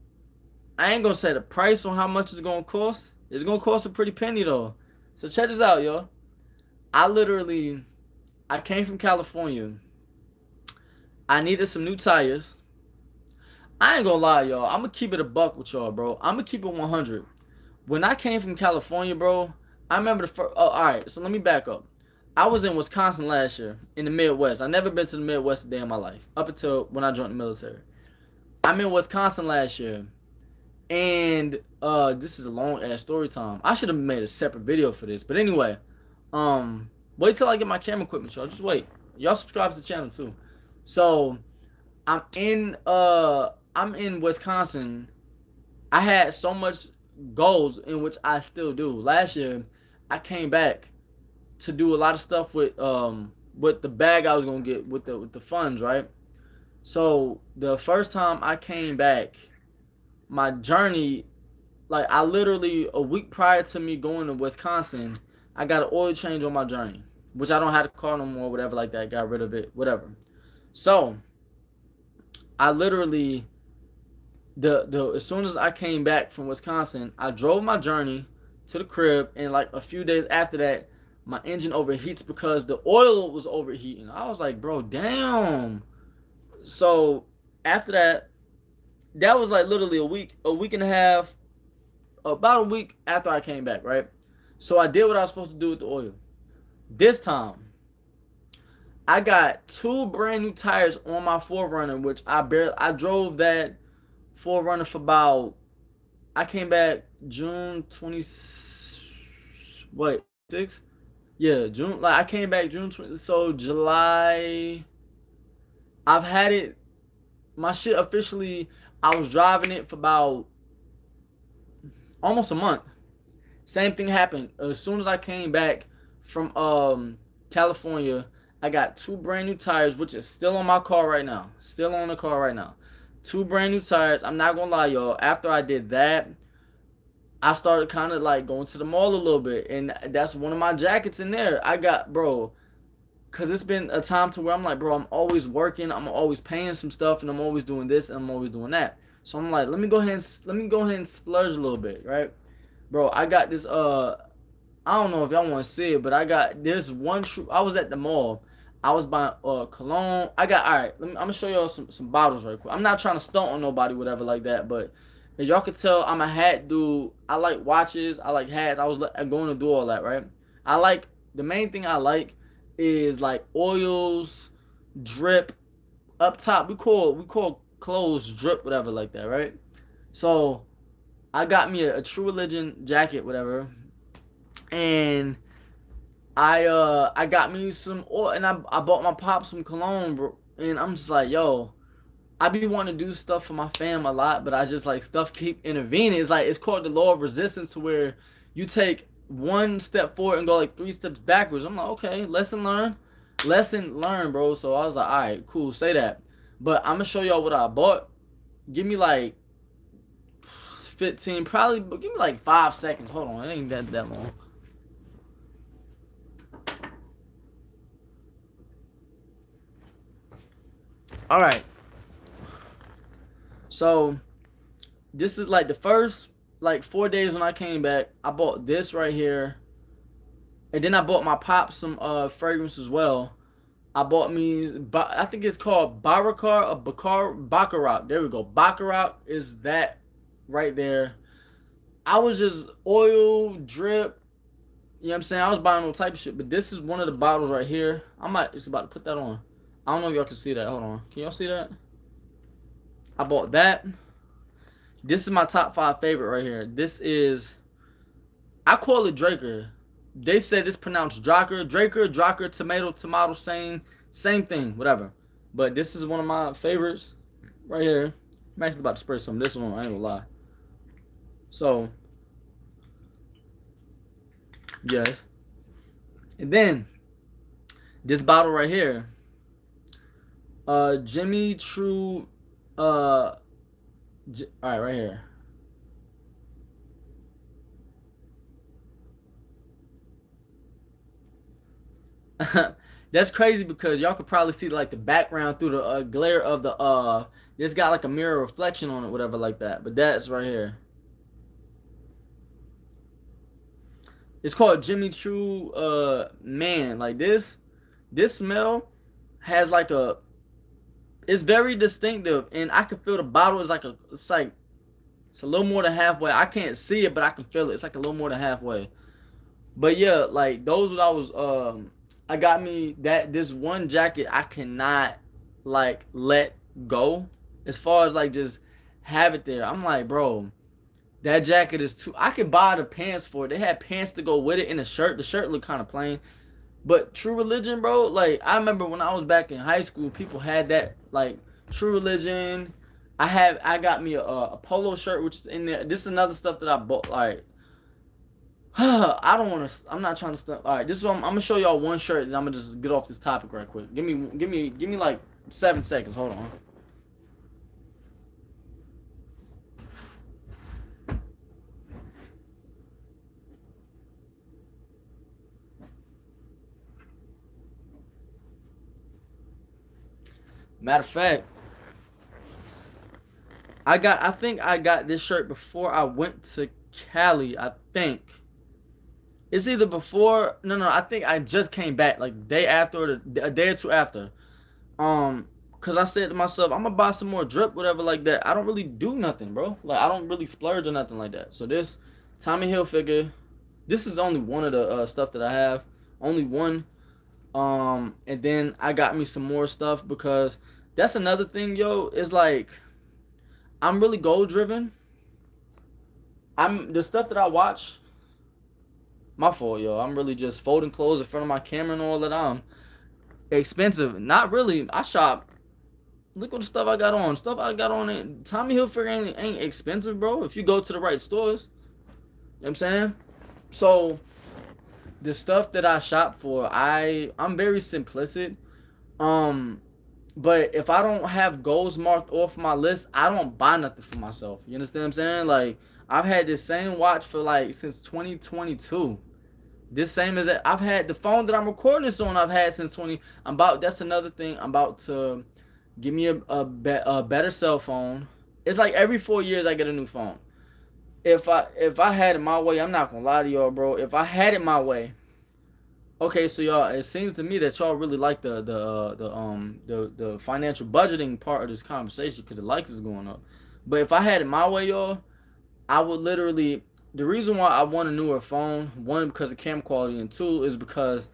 I ain't gonna say the price on how much it's gonna cost. It's gonna cost a pretty penny though. So check this out, yo. I came from California. I needed some new tires. I ain't gonna lie, y'all. I'm gonna keep it a buck with y'all, bro. I'm gonna keep it 100. When I came from California, bro, I remember the first. Oh, all right. So let me back up. I was in Wisconsin last year in the Midwest. I never been to the Midwest a day in my life up until when I joined the military. I'm in Wisconsin last year, and this is a long ass story time. I should have made a separate video for this, but anyway, wait till I get my camera equipment, y'all. Just wait. Y'all subscribe to the channel too. So I'm in Wisconsin. I had so much goals in which I still do. Last year, I came back to do a lot of stuff with the bag I was gonna get with the funds, right? So the first time I came back, my journey, like I literally a week prior to me going to Wisconsin, I got an oil change on my journey, which I don't have the car no more, whatever like that. Got rid of it, whatever. So I literally the as soon as I came back from Wisconsin, I drove my journey to the crib, and like a few days after that, my engine overheats because the oil was overheating. I was like, bro, damn. So after that, that was like literally a week and a half, about a week after I came back, right? So I did what I was supposed to do with the oil. This time, I got 2 brand new tires on my 4Runner, which I drove that 4Runner for about I came back June 20. Wait, 6? Yeah, June. Like I came back June 20. So July. I've had it. My shit officially. I was driving it for about almost a month. Same thing happened. As soon as I came back from California, I got two brand new tires, which is still on my car right now. Still on the car right now. Two brand new tires. I'm not gonna lie, y'all. After I did that, I started kind of like going to the mall a little bit, and that's one of my jackets in there. I got, bro, because it's been a time to where I'm like, bro, I'm always working, I'm always paying some stuff, and I'm always doing this, and I'm always doing that. So I'm like, let me go ahead and splurge a little bit, right? Bro, I got this I don't know if y'all want to see it, but I got this one true. I was at the mall. I was buying cologne. I got, all right. I'm gonna show y'all some bottles right quick. I'm not trying to stunt on nobody, whatever like that. But as y'all can tell, I'm a hat dude. I like watches. I like hats. I'm going to do all that, right? I like the main thing I like is like oils, drip up top. We call clothes drip, whatever like that, right? So I got me a True Religion jacket, whatever, and I got me some oil, and I bought my pop some cologne, bro. And I'm just like, yo, I be wanting to do stuff for my fam a lot, but I just like stuff keep intervening. It's like it's called the law of resistance, to where you take one step forward and go like three steps backwards. I'm like, okay, lesson learned, bro. So I was like, all right, cool, say that. But I'm gonna show y'all what I bought. Give me like 15, probably, but give me like 5 seconds. Hold on, it ain't that long. All right, so this is like the first like 4 days when I came back. I bought this right here, and then I bought my pop some fragrance as well. I bought me, I think it's called Baracar or Baccarat. There we go. Baccarat is that right there. I was just oil drip. You know what I'm saying? I was buying all type of shit, but this is one of the bottles right here. I might just about to put that on. I don't know if y'all can see that. Hold on. Can y'all see that? I bought that. This is my top 5 favorite right here. This is, I call it Draker. They said it's pronounced Draker, tomato, same thing, whatever. But this is one of my favorites right here. I'm actually about to spray some of this one. I ain't gonna lie. So, yes. And then this bottle right here, Jimmy True, all right, right here. That's crazy because y'all could probably see like the background through the glare of the it's got like a mirror reflection on it, whatever like that. But that's right here. It's called Jimmy Choo. Man, like this smell has like a, it's very distinctive, and I can feel the bottle is like it's a little more than halfway. I can't see it, but I can feel it. It's like a little more than halfway. But yeah, like those what I was I got me that this one jacket I cannot like let go. As far as like just have it there. I'm like, bro, that jacket is too, I could buy the pants for it. They had pants to go with it and a shirt. The shirt looked kind of plain. But True Religion, bro, like I remember when I was back in high school, people had that like True Religion. I got me a polo shirt which is in there. This is another stuff that I bought like I don't want to. I'm not trying to stuff. All right, this is what I'm gonna show y'all one shirt, and I'm gonna just get off this topic right quick. Give me like 7 seconds. Hold on. Matter of fact, I think I got this shirt before I went to Cali. I think it's either before. No. I think I just came back like day after or a day or two after. Cause I said to myself, I'm gonna buy some more drip, whatever like that. I don't really do nothing, bro. Like I don't really splurge or nothing like that. So this Tommy Hilfiger, this is only one of the stuff that I have. Only one. And then I got me some more stuff because that's another thing, yo. Is like I'm really goal driven. I'm the stuff that I watch. My fault, yo. I'm really just folding clothes in front of my camera and all that. I'm expensive. Not really. I shop. Look what the stuff I got on. Stuff I got on it. Tommy Hilfiger ain't expensive, bro. If you go to the right stores, you know what I'm saying. So the stuff that I shop for, I'm very simplistic. Um, but if I don't have goals marked off my list, I don't buy nothing for myself. You understand what I'm saying? Like I've had this same watch for like since 2022. This same as that I've had the phone that I'm recording this on. I've had since 20. I'm about. That's another thing. I'm about to give me a better cell phone. It's like every 4 years I get a new phone. If I had it my way, I'm not gonna lie to y'all, bro. If I had it my way, okay, so y'all, it seems to me that y'all really like the financial budgeting part of this conversation because the likes is going up. But if I had it my way, y'all, I would literally. The reason why I want a newer phone, one because of camera quality, and two is because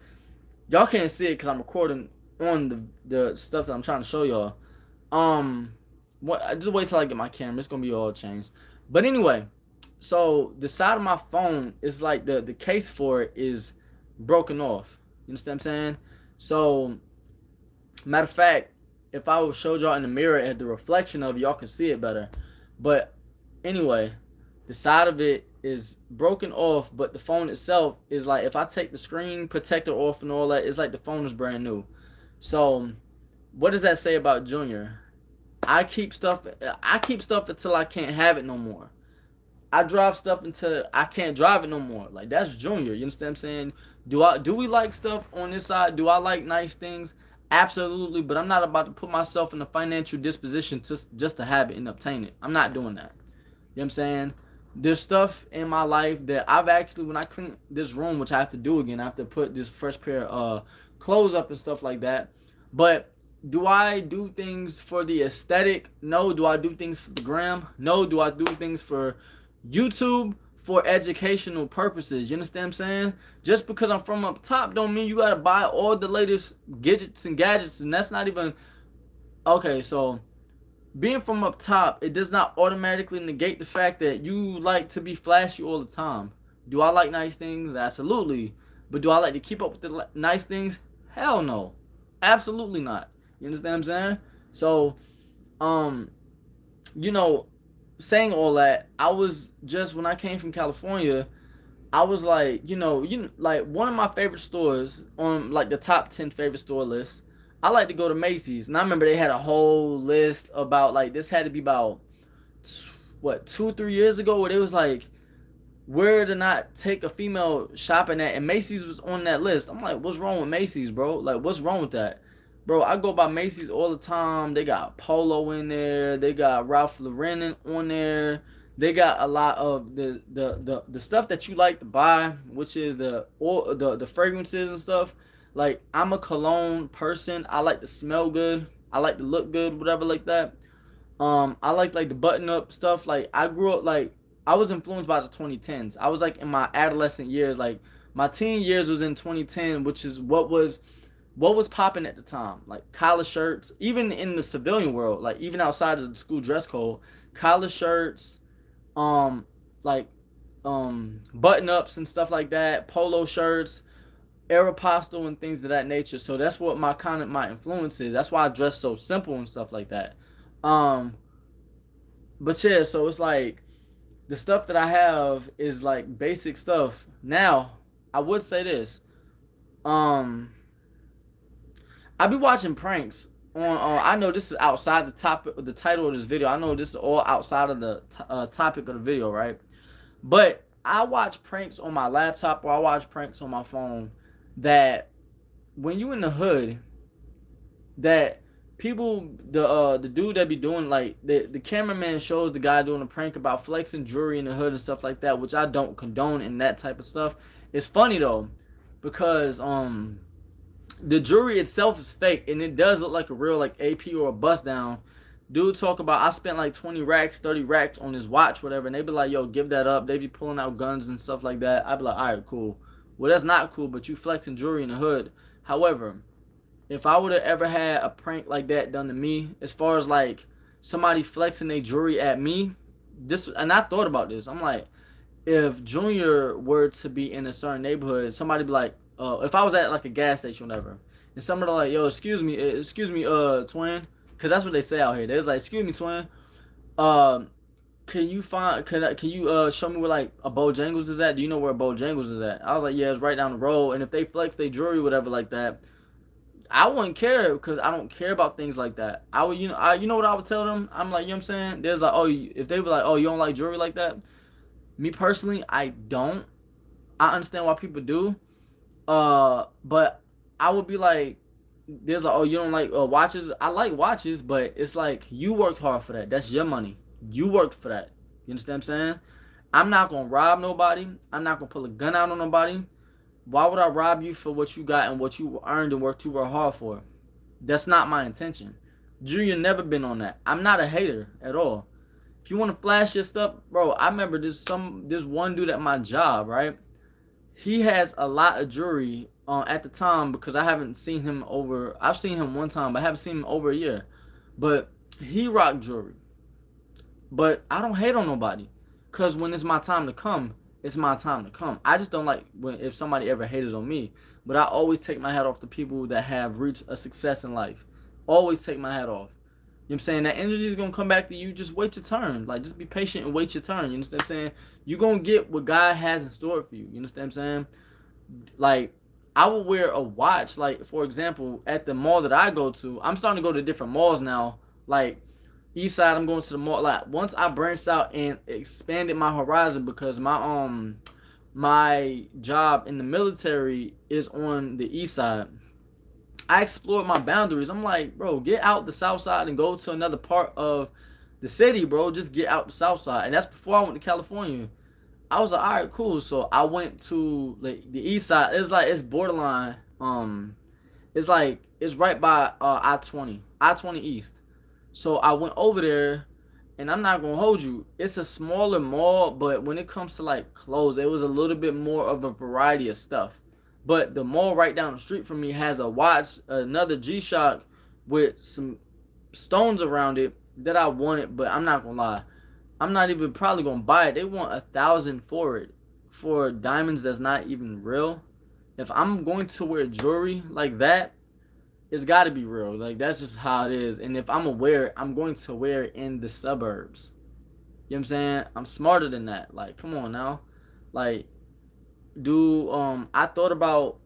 y'all can't see it because I'm recording on the stuff that I'm trying to show y'all. What? Just wait till I get my camera. It's gonna be all changed. But anyway, so the side of my phone is like the case for it is broken off. You understand what I'm saying? So matter of fact, if I would show y'all in the mirror at the reflection of it, y'all can see it better. But anyway, the side of it is broken off, but the phone itself is like if I take the screen protector off and all that, it's like the phone is brand new. So what does that say about Junior? I keep stuff. I keep stuff until I can't have it no more. I drive stuff until I can't drive it no more. Like that's Junior. You understand what I'm saying? Do we like stuff on this side? Do I like nice things? Absolutely, but I'm not about to put myself in a financial disposition just to have it and obtain it. I'm not doing that. You know what I'm saying? There's stuff in my life that I've actually, when I clean this room, which I have to do again, I have to put this fresh pair of clothes up and stuff like that. But do I do things for the aesthetic? No. Do I do things for the gram? No. Do I do things for YouTube for educational purposes? You understand what I'm saying? Just because I'm from up top don't mean you gotta buy all the latest gadgets, and that's not even okay. So being from up top, it does not automatically negate the fact that you like to be flashy all the time. Do I like nice things? Absolutely. But do I like to keep up with the nice things? Hell no. Absolutely not. You understand what I'm saying? So, um, you know, saying all that, I was just when I came from California, I was like, like one of my favorite stores on like the top 10 favorite store list. I like to go to Macy's, and I remember they had a whole list about like this had to be about what 2 3 years ago, where it was like where to not take a female shopping at, and Macy's was on that list. I'm like, what's wrong with Macy's, bro? Like, what's wrong with that? Bro, I go by Macy's all the time. They got Polo in there. They got Ralph Lauren on there. They got a lot of the stuff that you like to buy, which is the fragrances and stuff. Like I'm a cologne person. I like to smell good. I like to look good, whatever like that. I like the button up stuff. Like I grew up like I was influenced by the 2010s. I was like in my adolescent years, like my teen years was in 2010, which is what was popping at the time, like collar shirts, even in the civilian world, like even outside of the school dress code, collar shirts, um, like button ups and stuff like that, polo shirts, Aeropostale and things of that nature. So that's what my influence is. That's why I dress so simple and stuff like that. Um, but yeah, so it's like the stuff that I have is like basic stuff. Now, I would say this. Um, I be watching pranks on. I know this is outside the topic, the title of this video. I know this is all outside of the topic of the video, right? But I watch pranks on my laptop or I watch pranks on my phone. That when you in the hood, that people, the dude that be doing like the cameraman shows the guy doing a prank about flexing jewelry in the hood and stuff like that, which I don't condone in that type of stuff. It's funny though, because the jewelry itself is fake and it does look like a real like AP or a bust down. Dude talk about I spent like 20 racks, 30 racks on his watch, whatever, and they be like, yo, give that up. They be pulling out guns and stuff like that. I be like, all right, cool. Well, that's not cool, but you flexing jewelry in the hood. However, if I would have ever had a prank like that done to me, as far as like somebody flexing their jewelry at me, this, and I thought about this. I'm like, if Junior were to be in a certain neighborhood, somebody be like, if I was at like a gas station, or whatever, and somebody like, yo, excuse me, twin, because that's what they say out here. They're like, excuse me, twin, um, can you show me where like a Bojangles is at? Do you know where Bojangles is at? I was like, yeah, it's right down the road. And if they flex their jewelry, whatever, like that, I wouldn't care because I don't care about things like that. I would, you know what I would tell them? I'm like, you know what I'm saying? There's like, oh, if they were like, oh, you don't like jewelry like that? Me personally, I don't. I understand why people do. But I would be like, there's like, oh, you don't like watches. I like watches, but it's like you worked hard for that. That's your money. You worked for that. You understand what I'm saying? I'm not gonna rob nobody. I'm not gonna pull a gun out on nobody. Why would I rob you for what you got and what you earned and worked you were hard for? That's not my intention. Junior never been on that. I'm not a hater at all. If you want to flash your stuff, bro, I remember this one dude at my job, right? He has a lot of jewelry at the time because I haven't seen him over. I've seen him one time, but I haven't seen him over a year. But he rocked jewelry. But I don't hate on nobody, cause when it's my time to come, it's my time to come. I just don't like when if somebody ever hated on me. But I always take my hat off to people that have reached a success in life. Always take my hat off. You know what I'm saying? That energy is gonna come back to you. Just wait your turn. Like just be patient and wait your turn. You understand what I'm saying? You're gonna get what God has in store for you. You understand what I'm saying? Like I will wear a watch. Like for example, at the mall that I go to, I'm starting to go to different malls now. Like East Side, I'm going to the mall. Like once I branched out and expanded my horizon because my job in the military is on the East Side. I explored my boundaries. I'm like, bro, get out the South Side and go to another part of the city, bro. Just get out the South Side. And that's before I went to California. I was like, all right, cool. So I went to like the East Side. It's like it's borderline. It's like it's right by I-20 East. So I went over there, and I'm not gonna hold you. It's a smaller mall, but when it comes to like clothes, it was a little bit more of a variety of stuff. But the mall right down the street from me has a watch, another G-Shock with some stones around it that I wanted, but I'm not gonna lie. I'm not even probably gonna buy it. They want 1,000 for it, for diamonds that's not even real. If I'm going to wear jewelry like that, it's got to be real. Like that's just how it is. And if I'm aware, I'm going to wear it in the suburbs. You know what I'm saying? I'm smarter than that. Like, come on now. Like, do I thought about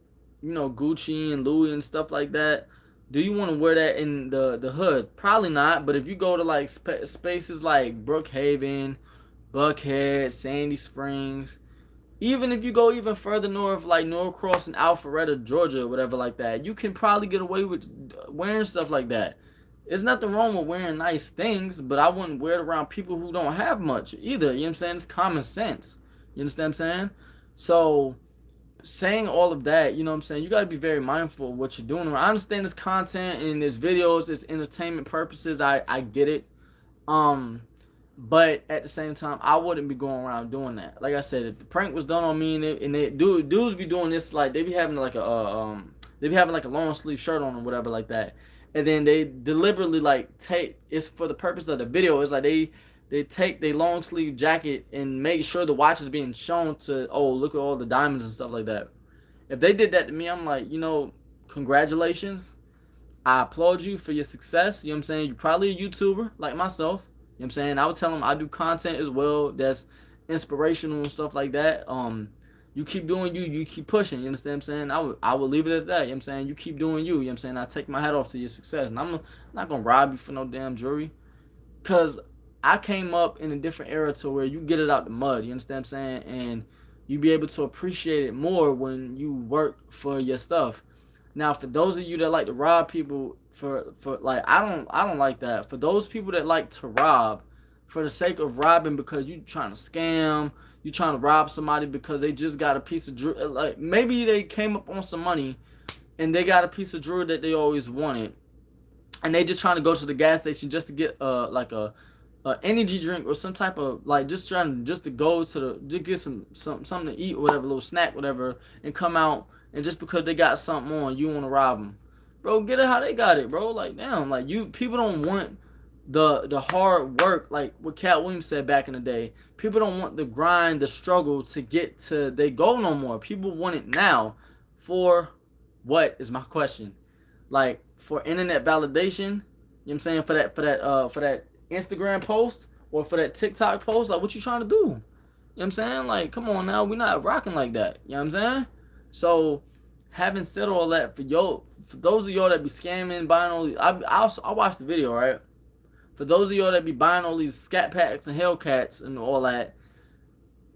Gucci and Louis and stuff like that. Do you want to wear that in the hood? Probably not. But if you go to like spaces like Brookhaven, Buckhead, Sandy Springs, even if you go even further north, like Norcross and Alpharetta, Georgia, or whatever like that, you can probably get away with wearing stuff like that. There's nothing wrong with wearing nice things, but I wouldn't wear it around people who don't have much either. You know what I'm saying? It's common sense. You understand what I'm saying? So, saying all of that, you know what I'm saying? You got to be very mindful of what you're doing. I understand this content and this videos, it's entertainment purposes. I get it. Um, but at the same time, I wouldn't be going around doing that. Like I said, if the prank was done on me dudes be doing this, like they be having like they be having like a long sleeve shirt on or whatever like that, and then they deliberately like take it's for the purpose of the video. It's like they take their long sleeve jacket and make sure the watch is being shown to look at all the diamonds and stuff like that. If they did that to me, I'm like, congratulations. I applaud you for your success. You know what I'm saying? You're probably a YouTuber like myself. You know what I'm saying? I would tell them I do content as well that's inspirational and stuff like that. You keep doing you, you keep pushing, you understand what I'm saying? I would leave it at that, you know what I'm saying? You keep doing you know what I'm saying? I take my hat off to your success. And I'm not gonna rob you for no damn jewelry. Cause I came up in a different era to where you get it out the mud, you understand what I'm saying? And you be able to appreciate it more when you work for your stuff. Now, for those of you that like to rob people, for like I don't like that. For those people that like to rob, for the sake of robbing because you trying to scam, you trying to rob somebody because they just got a piece of jewelry. Like maybe they came up on some money and they got a piece of jewelry that they always wanted, and they just trying to go to the gas station just to get like a energy drink or some type of like just to go to the just get something to eat or whatever, little snack whatever, and come out, and just because they got something on, you want to rob them, bro. Get it how they got it, bro. Like damn, like you people don't want the hard work, like what Cat Williams said back in the day. People don't want the grind, the struggle to get to their goal no more. People want it now. For what is my question? Like for internet validation, you know what I'm saying? For that Instagram post or for that TikTok post, like what you trying to do? You know what I'm saying? Like, come on now, we're not rocking like that. You know what I'm saying? So having said all that, for those of y'all that be scamming, buying all these, I watched the video, right? For those of y'all that be buying all these Scat Packs and Hellcats and all that,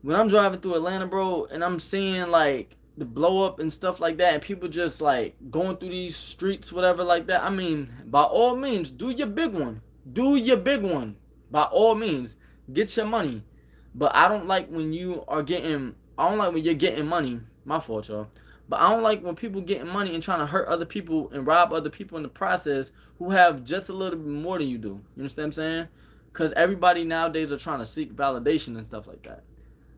when I'm driving through Atlanta, bro, and I'm seeing like the blow up and stuff like that, and people just like going through these streets, whatever, like that. I mean, by all means, do your big one. Do your big one. By all means, get your money. But I don't like when you are getting. I don't like when you're getting money. My fault, y'all. But I don't like when people getting money and trying to hurt other people and rob other people in the process who have just a little bit more than you do. You understand what I'm saying? Because everybody nowadays are trying to seek validation and stuff like that.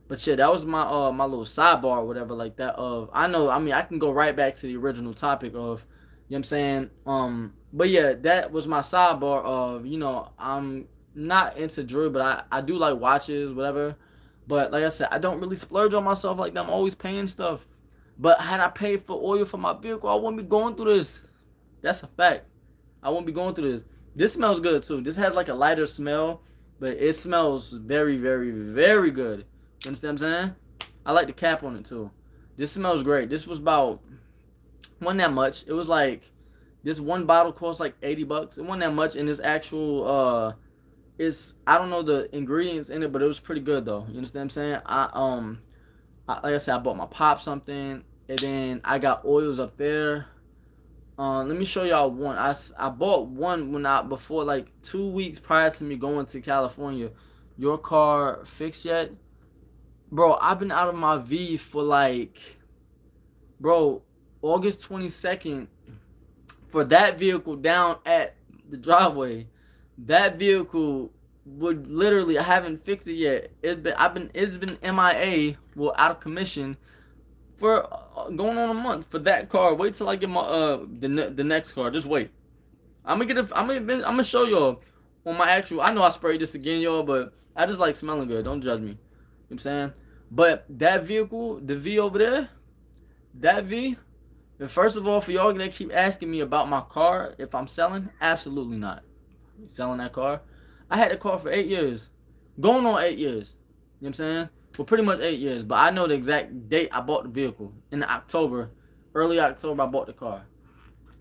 But yeah, that was my little sidebar or whatever like that. I can go right back to the original topic of, you know what I'm saying. But yeah, that was my sidebar of, I'm not into jewelry, but I do like watches, whatever. But like I said, I don't really splurge on myself like that. I'm always paying stuff. But had I paid for oil for my vehicle, I wouldn't be going through this. That's a fact. I won't be going through this. This smells good too. This has like a lighter smell, but it smells very, very, very good. You understand what I'm saying? I like the cap on it too. This smells great. This was about, wasn't that much. It was like, this one bottle cost like $80. It wasn't that much, and this actual I don't know the ingredients in it, but it was pretty good though. You understand what I'm saying? Like I said, I bought my pop something, and then I got oils up there. Let me show y'all one. I bought one before, like 2 weeks prior to me going to California. Your car fixed yet? Bro, I've been out of my V for like, bro, August 22nd for that vehicle down at the driveway. That vehicle would literally, I haven't fixed it yet. It's been MIA, well, out of commission for going on a month for that car. Wait till I get my the next car. Just wait. I'm gonna show y'all on my actual. I know I sprayed this again, y'all, but I just like smelling good. Don't judge me. You know what I'm saying? But that vehicle, the V over there, that V. And first of all, for y'all that keep asking me about my car, if I'm selling, absolutely not. Selling that car. I had the car for 8 years. Going on 8 years. You know what I'm saying? For pretty much 8 years. But I know the exact date I bought the vehicle. In October. Early October, I bought the car.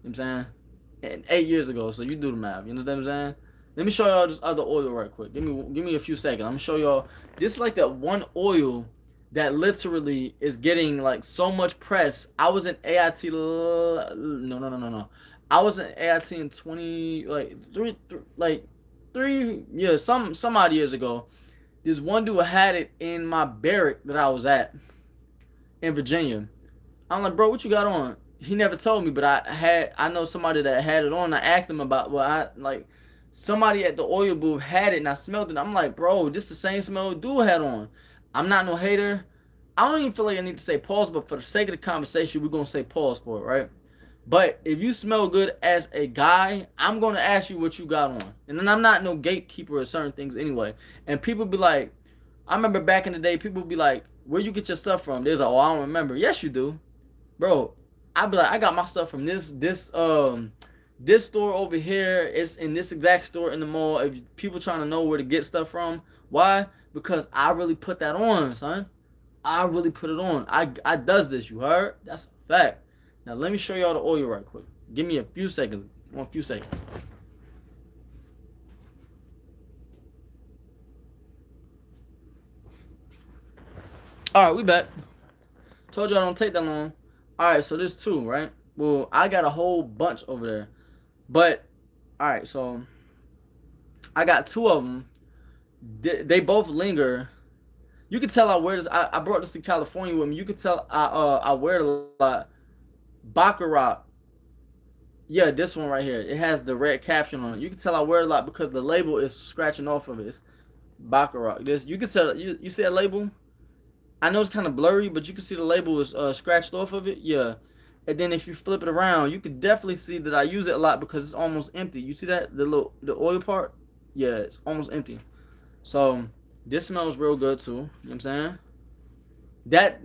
You know what I'm saying? And 8 years ago. So you do the math. You understand what I'm saying? Let me show y'all this other oil right quick. Give me a few seconds. I'm going to show y'all. This is like that one oil that literally is getting like so much press. I was in AIT. No. I was in AIT in 3 years, some odd years ago. This one dude had it in my barrack that I was at in Virginia. I'm like, bro, what you got on? He never told me, but I know somebody that had it on. I asked him about, somebody at the oil booth had it and I smelled it. I'm like, bro, this the same smell dude had on. I'm not no hater. I don't even feel like I need to say pause, but for the sake of the conversation, we're going to say pause for it, right? But if you smell good as a guy, I'm going to ask you what you got on. And then I'm not no gatekeeper of certain things anyway. And people be like, I remember back in the day, people be like, where you get your stuff from? There's like, oh, I don't remember. Yes, you do. Bro, I'd be like, I got my stuff from this store over here. It's in this exact store in the mall. If people trying to know where to get stuff from, why? Because I really put that on, son. I really put it on. I does this, you heard? That's a fact. Now let me show y'all the oil right quick. Give me a few seconds. One few seconds. Alright, we back. Told y'all don't take that long. Alright, so there's two, right? Well, I got a whole bunch over there. But, alright, so I got two of them. They both linger. You can tell I wear this. I brought this to California with me. You can tell I wear it a lot. Baccarat. Yeah, this one right here. It has the red caption on it. You can tell I wear it a lot because the label is scratching off of it. It's Baccarat. This you can tell. You see that label? I know it's kind of blurry, but you can see the label is scratched off of it. Yeah. And then if you flip it around, you can definitely see that I use it a lot because it's almost empty. You see that the oil part? Yeah, it's almost empty. So this smells real good too. You know what I'm saying? That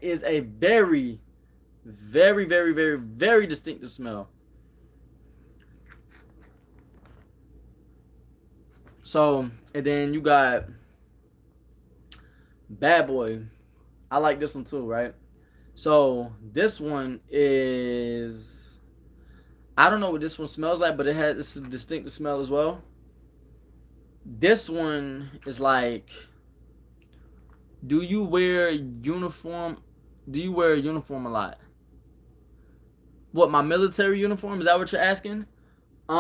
is a very, very, very, very, very distinctive smell. So, and then you got Bad Boy. I like this one too, right? So this one is, I don't know what this one smells like, but it has this distinctive smell as well. This one is like, do you wear uniform? Do you wear a uniform a lot? What, my military uniform? Is that what you're asking? No,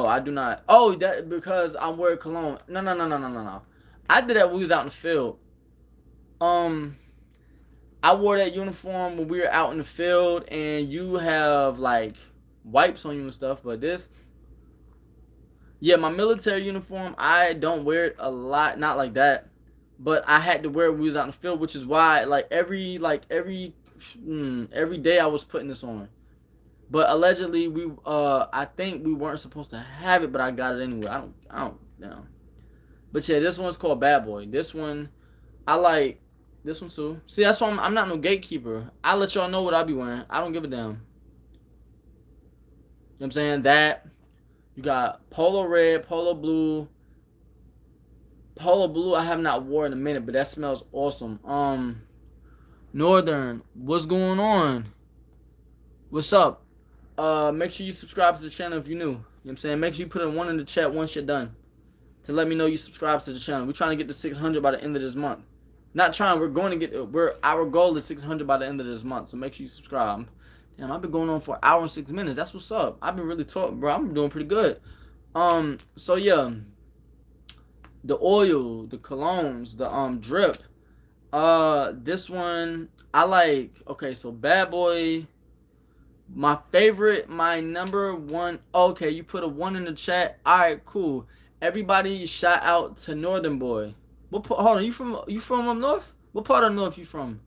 I do not. Oh, that because I'm wearing cologne. No, no, no, no, no, no, no. I did that when we was out in the field. Um, I wore that uniform when we were out in the field, and you have like wipes on you and stuff. But this, yeah, my military uniform, I don't wear it a lot, not like that. But I had to wear it when we was out in the field, which is why every day I was putting this on. But allegedly I think we weren't supposed to have it, but I got it anyway. I don't know. But yeah, this one's called Bad Boy. This one I like this one too. See, that's why I'm not no gatekeeper. I let y'all know what I be wearing. I don't give a damn. You know what I'm saying? That you got polo red, polo blue. Polo blue I have not worn in a minute, but that smells awesome. Northern, what's going on? What's up? Make sure you subscribe to the channel if you're new. You know what I'm saying? Make sure you put a 1 in the chat once you're done to let me know you subscribe to the channel. We're trying to get to 600 by the end of this month. Not trying, we're going to get, our goal is 600 by the end of this month. So make sure you subscribe. Damn, I've been going on for an hour and 6 minutes. That's what's up. I've been really talking, bro. I'm doing pretty good. So yeah, the oil, the colognes, the drip. This one I like. Okay, so Bad Boy. My favorite, my number one. Okay, you put a 1 in the chat. All right, cool. Everybody, shout out to Northern Boy. What part? Hold on, you from up north? What part of north you from? You know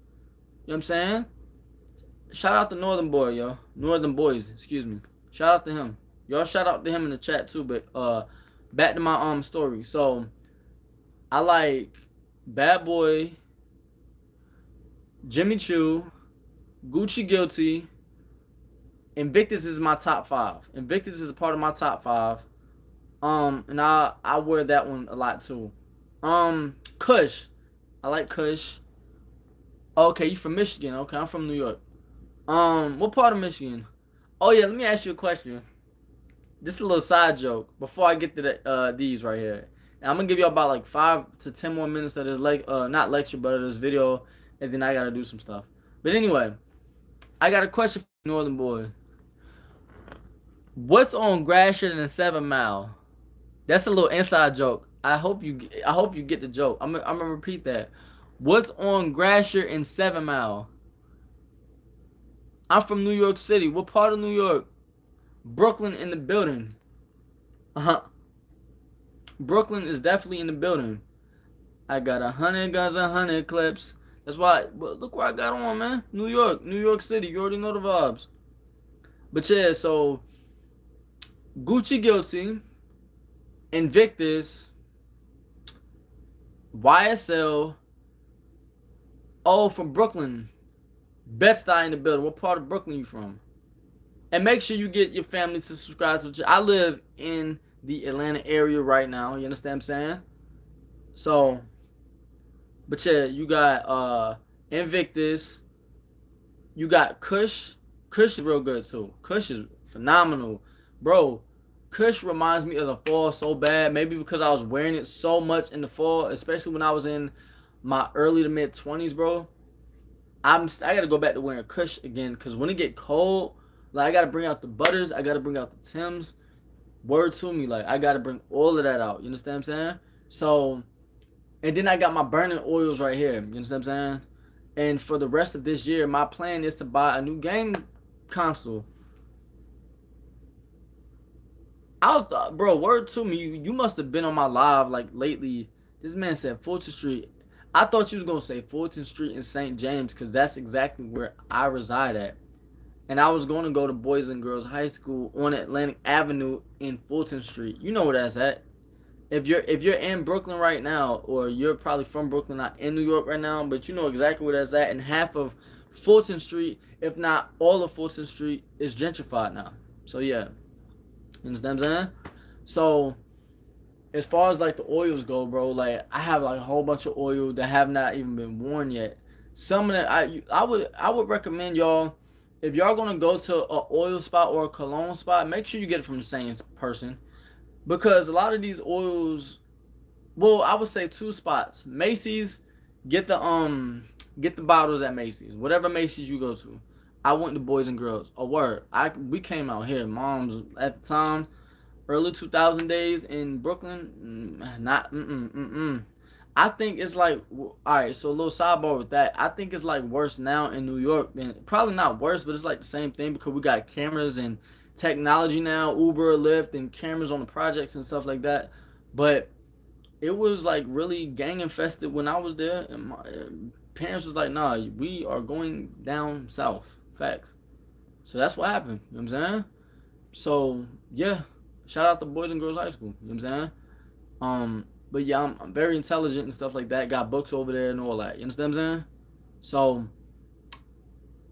what I'm saying? Shout out to Northern Boy, yo. Northern Boys, excuse me. Shout out to him. Y'all shout out to him in the chat too. But back to my story. So I like Bad Boy, Jimmy Choo, Gucci Guilty. Invictus is my top 5. Invictus is a part of my top 5. And I wear that one a lot too. Kush. I like Kush. Okay, you from Michigan. Okay, I'm from New York. What part of Michigan? Oh yeah, let me ask you a question. Just a little side joke before I get to these right here. And I'm gonna give you about like 5 to 10 more minutes of this not lecture, but of this video, and then I gotta do some stuff. But anyway, I got a question for Northern Boy. What's on Gratiot and 7 Mile? That's a little inside joke. I hope you get the joke. I'm gonna repeat that. What's on Gratiot and 7 Mile? I'm from New York City. What part of New York? Brooklyn in the building. Brooklyn is definitely in the building. I got 100 guns, 100 clips. That's why. Look what I got on, man. New York City. You already know the vibes. But yeah, so Gucci Guilty, Invictus, YSL. Oh, from Brooklyn. Bed-Stuy in the building. What part of Brooklyn you from? And make sure you get your family to subscribe to. I live in the Atlanta area right now. You understand what I'm saying? So, but yeah, you got Invictus. You got Kush. Kush is real good too. Kush is phenomenal. Bro, Kush reminds me of the fall so bad. Maybe because I was wearing it so much in the fall, especially when I was in my early to mid 20s, bro. I gotta go back to wearing Kush again, because when it get cold, like I gotta bring out the Butters, I gotta bring out the Tims. Word to me, like I gotta bring all of that out. You understand what I'm saying? So, and then I got my burning oils right here. You understand what I'm saying? And for the rest of this year, my plan is to buy a new game console. Bro, word to me, you must have been on my live like lately. This man said Fulton Street. I thought you was gonna say Fulton Street in St. James, because that's exactly where I reside at. and I was going to go to Boys and Girls High School on Atlantic Avenue in Fulton Street. You know where that's at. If you're in Brooklyn right now, or you're probably from Brooklyn, not in New York right now, but you know exactly where that's at. And half of Fulton Street, if not all of Fulton Street, is gentrified now. So yeah, you understand what I'm saying? So as far as like the oils go, bro, like I have like a whole bunch of oil that have not even been worn yet. Some of that I would recommend y'all, if y'all gonna go to a oil spot or a cologne spot, make sure you get it from the same person, because a lot of these oils, well, I would say two spots. Macy's, get the bottles at Macy's. Whatever Macy's you go to. I went to Boys and Girls. A word. We came out here. Mom's at the time, early 2000 days in Brooklyn. Not I think it's like, all right. So a little sidebar with that. I think it's like worse now in New York than, probably not worse, but it's like the same thing because we got cameras and technology now, Uber, Lyft, and cameras on the projects and stuff like that. But it was like really gang infested when I was there, and my parents was like, "Nah, we are going down south." Facts. So that's what happened. You know what I'm saying? So yeah, shout out to Boys and Girls High School. You know what I'm saying? But yeah, I'm very intelligent and stuff like that. Got books over there and all that. You understand what I'm saying? So,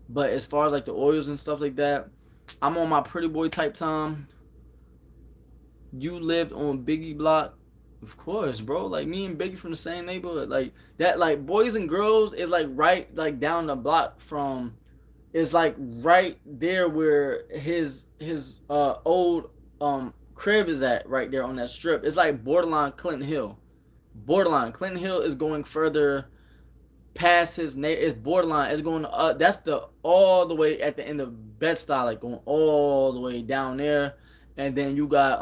but as far as like the oils and stuff like that, I'm on my pretty boy type time. You lived on Biggie Block. Of course, bro. Like me and Biggie from the same neighborhood. Like that, like Boys and Girls is like right like down the block from, is like right there where his old crib is at, right there on that strip. It's like borderline Clinton Hill. Borderline Clinton Hill is going further past his name. It's borderline. It's going that's the all the way at the end of Bed-Stuy, like going all the way down there. And then you got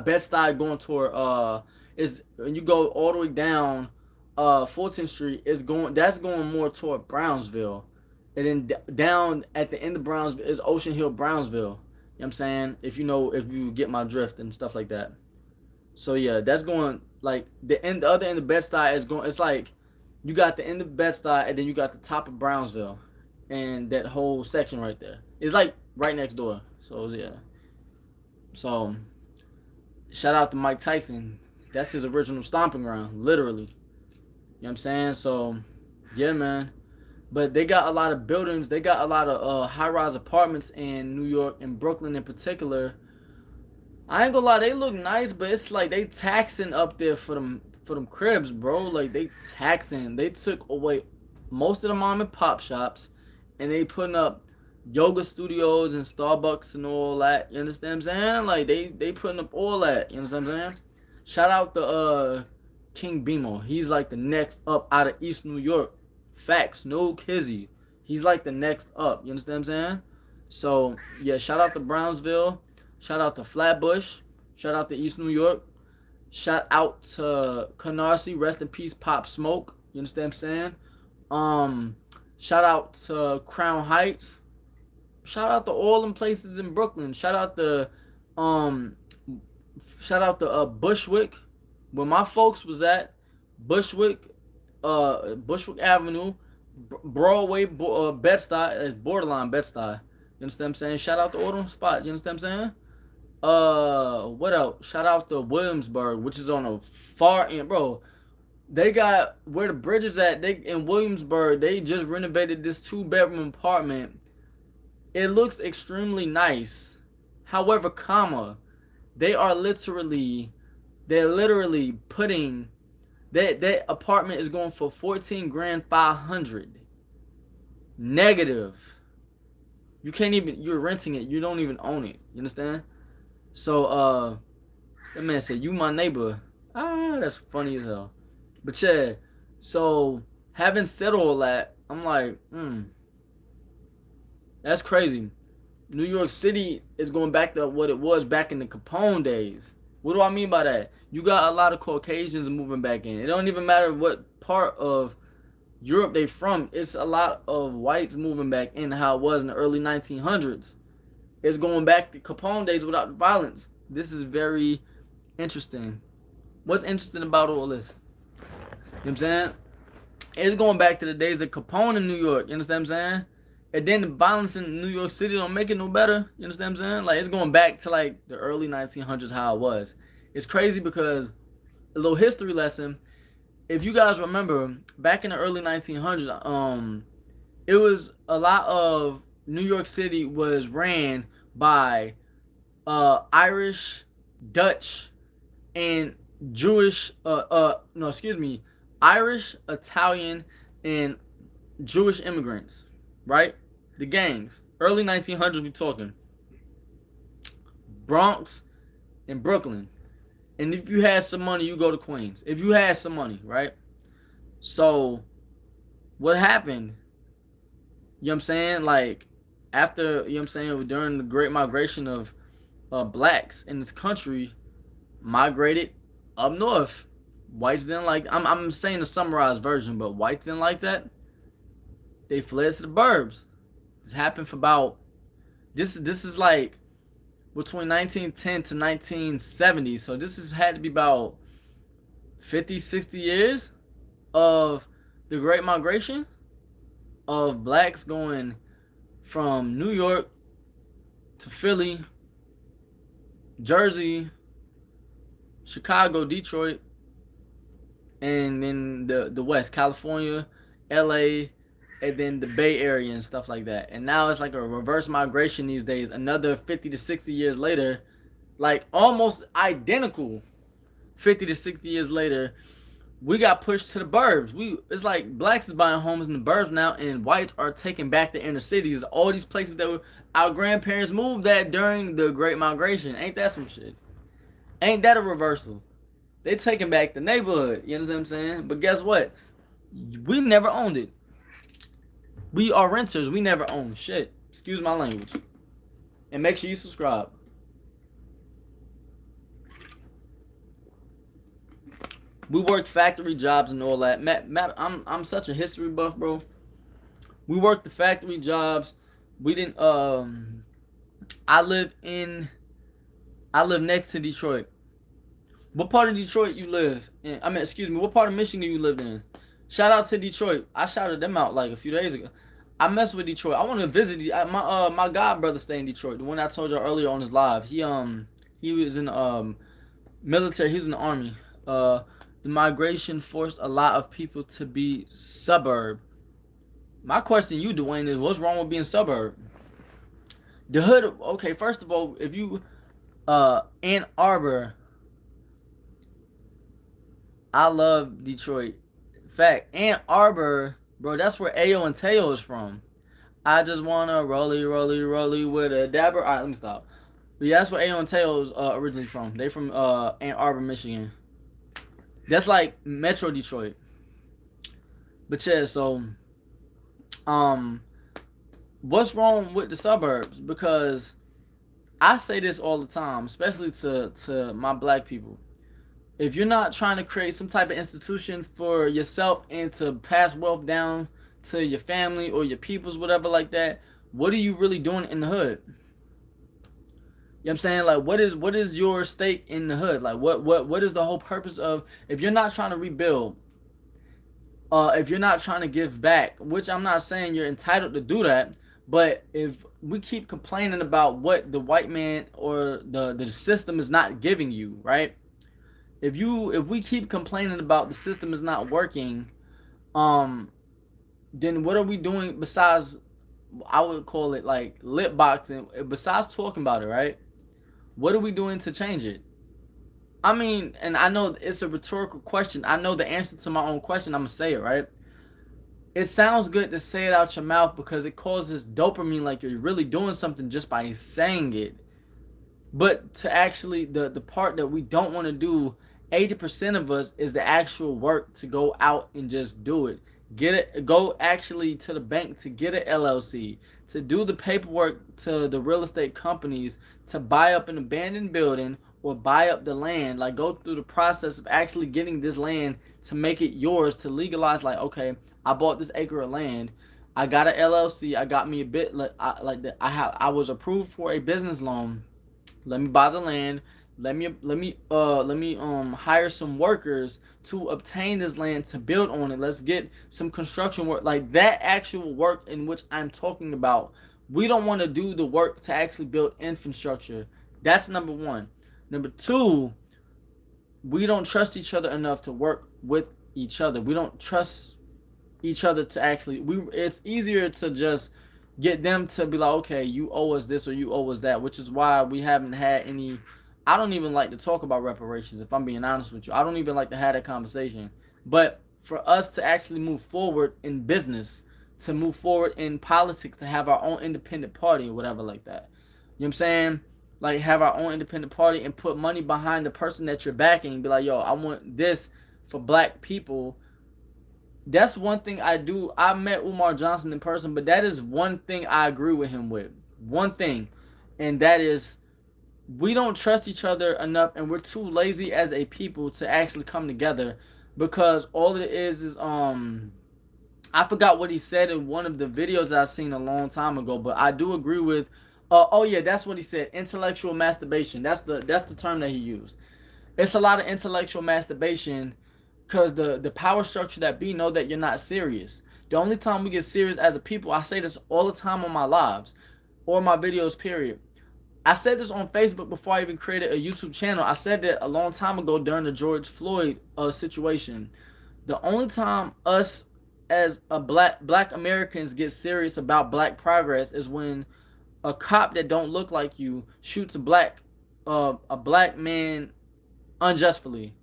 Bed-Stuy going toward is when you go all the way down Fulton Street, is going that's going more toward Brownsville. And then down at the end of Brownsville is Ocean Hill, Brownsville. You know what I'm saying? If you get my drift and stuff like that. So yeah, that's going like the other end of Bed-Stuy is going, it's like you got the end of Bed-Stuy and then you got the top of Brownsville, and that whole section right there. It's like right next door. So yeah. So shout out to Mike Tyson. That's his original stomping ground, literally. You know what I'm saying? So yeah, man. But they got a lot of buildings. They got a lot of high-rise apartments in New York and Brooklyn in particular. I ain't gonna lie, they look nice, but it's like they taxing up there for them cribs, bro. Like they taxing. They took away most of the mom and pop shops, and they putting up yoga studios and Starbucks and all that. You understand what I'm saying? Like they putting up all that. You understand what I'm saying? Shout out to King Bimo. He's like the next up out of East New York. Facts, no kizzy. He's like the next up. You understand what I'm saying? So yeah, shout out to Brownsville. Shout out to Flatbush. Shout out to East New York. Shout out to Canarsie. Rest in peace, Pop Smoke. You understand what I'm saying? Shout out to Crown Heights. Shout out to all them places in Brooklyn. Um shout out to Bushwick, where my folks was at. Bushwick, Bushwick Avenue, Broadway, Bed-Stuy, it's borderline Bed-Stuy. You understand what I'm saying? Shout out to all them spots. You understand what I'm saying? What else? Shout out to Williamsburg, which is on the far end, bro. They got where the bridge is at. They in Williamsburg. They just renovated this 2-bedroom apartment. It looks extremely nice. However, they are they're literally putting that apartment is going for 14 grand 500. Negative. You can't even, you're renting it. You don't even own it. You understand? So that man said, "You my neighbor." That's funny as hell. But yeah, so having said all that, I'm like, that's crazy. New York City is going back to what it was back in the Capone days. What do I mean by that? You got a lot of Caucasians moving back in. It don't even matter what part of Europe they from. It's a lot of whites moving back in, how it was in the early 1900s. It's going back to Capone days without the violence. This is very interesting. What's interesting about all this? You know what I'm saying? It's going back to the days of Capone in New York. You understand what I'm saying? And then the violence in New York City don't make it no better. You understand what I'm saying? Like, it's going back to like the early 1900s how it was. It's crazy because a little history lesson. If you guys remember, back in the early 1900s, it was a lot of New York City was ran by Irish, Dutch, and Jewish. No, excuse me, Irish, Italian, and Jewish immigrants, right? The gangs. Early 1900s, we talking Bronx and Brooklyn. And if you had some money, you go to Queens. If you had some money, right? So, what happened? You know what I'm saying? Like, after, you know what I'm saying, during the Great Migration of blacks in this country, migrated up north. Whites didn't like, I'm saying the summarized version, but whites didn't like that. They fled to the burbs. This happened for about, this is like between 1910 to 1970. So this has had to be about 50, 60 years of the Great Migration of blacks going from New York to Philly, Jersey, Chicago, Detroit, and then the West, California, LA, and then the Bay Area and stuff like that. And now it's like a reverse migration these days. Another 50 to 60 years later, like almost identical 50 to 60 years later, we got pushed to the burbs. It's like blacks is buying homes in the burbs now, and whites are taking back the inner cities. All these places that our grandparents moved at during the Great Migration. Ain't that some shit? Ain't that a reversal? They taking back the neighborhood. You know what I'm saying? But guess what? We never owned it. We are renters. We never own shit. Excuse my language. And make sure you subscribe. We worked factory jobs and all that. Matt, I'm such a history buff, bro. We worked the factory jobs. We didn't. I live next to Detroit. What part of Detroit you live in? I mean, excuse me. What part of Michigan you lived in? Shout out to Detroit. I shouted them out like a few days ago. I mess with Detroit. I want to visit. My god brother stay in Detroit. The one I told you earlier on his live. He was in military. He was in the army. The migration forced a lot of people to be suburb. My question to you, Dwayne, is what's wrong with being suburb? The hood. Okay, first of all, if you Ann Arbor. I love Detroit. Fact, Ann Arbor, bro, that's where Ayo and Teo is from. I just wanna rolly with a dabber. Alright, let me stop. But yeah, that's where Ayo and Teo is originally from. They from Ann Arbor, Michigan. That's like Metro Detroit. But yeah, so what's wrong with the suburbs? Because I say this all the time, especially to my black people. If you're not trying to create some type of institution for yourself and to pass wealth down to your family or your peoples, whatever like that, what are you really doing in the hood? You know what I'm saying? Like, what is your stake in the hood? Like, what is the whole purpose of, if you're not trying to rebuild, if you're not trying to give back, which I'm not saying you're entitled to do that, but if we keep complaining about what the white man or the system is not giving you, right? If we keep complaining about the system is not working, then what are we doing besides, I would call it like lip boxing, besides talking about it, right? What are we doing to change it? I mean, and I know it's a rhetorical question. I know the answer to my own question. I'm going to say it, right? It sounds good to say it out your mouth because it causes dopamine, like you're really doing something just by saying it. But to actually, the part that we don't want to do, 80% of us, is the actual work to go out and just do it. Go actually to the bank to get an LLC, to do the paperwork to the real estate companies to buy up an abandoned building or buy up the land. Like, go through the process of actually getting this land to make it yours, to legalize, like, okay, I bought this acre of land, I got an LLC, I got me a bit, I was approved for a business loan. Let me buy the land. Let me hire some workers to obtain this land to build on it. Let's get some construction work, like that actual work in which I'm talking about. We don't want to do the work to actually build infrastructure. That's number one. Number two, we don't trust each other enough to work with each other. We don't trust each other to actually, we it's easier to just get them to be like, okay, you owe us this or you owe us that, which is why we haven't had any. I don't even like to talk about reparations, if I'm being honest with you. I don't even like to have that conversation. But for us to actually move forward in business, to move forward in politics, to have our own independent party or whatever like that, you know what I'm saying? Like, have our own independent party and put money behind the person that you're backing and be like, yo, I want this for black people. That's one thing I do. I met Umar Johnson in person, but that is one thing I agree with him with. One thing, and that is we don't trust each other enough, and we're too lazy as a people to actually come together, because all it is I forgot what he said in one of the videos that I seen a long time ago, but I do agree with oh yeah, that's what he said. Intellectual masturbation. That's the term that he used. It's a lot of intellectual masturbation because the power structure that be know that you're not serious. The only time we get serious as a people, I say this all the time on my lives or my videos, period. I said this on Facebook before I even created a YouTube channel. I said that a long time ago during the George Floyd situation. The only time us as a black Americans get serious about black progress is when a cop that don't look like you shoots a black man unjustly.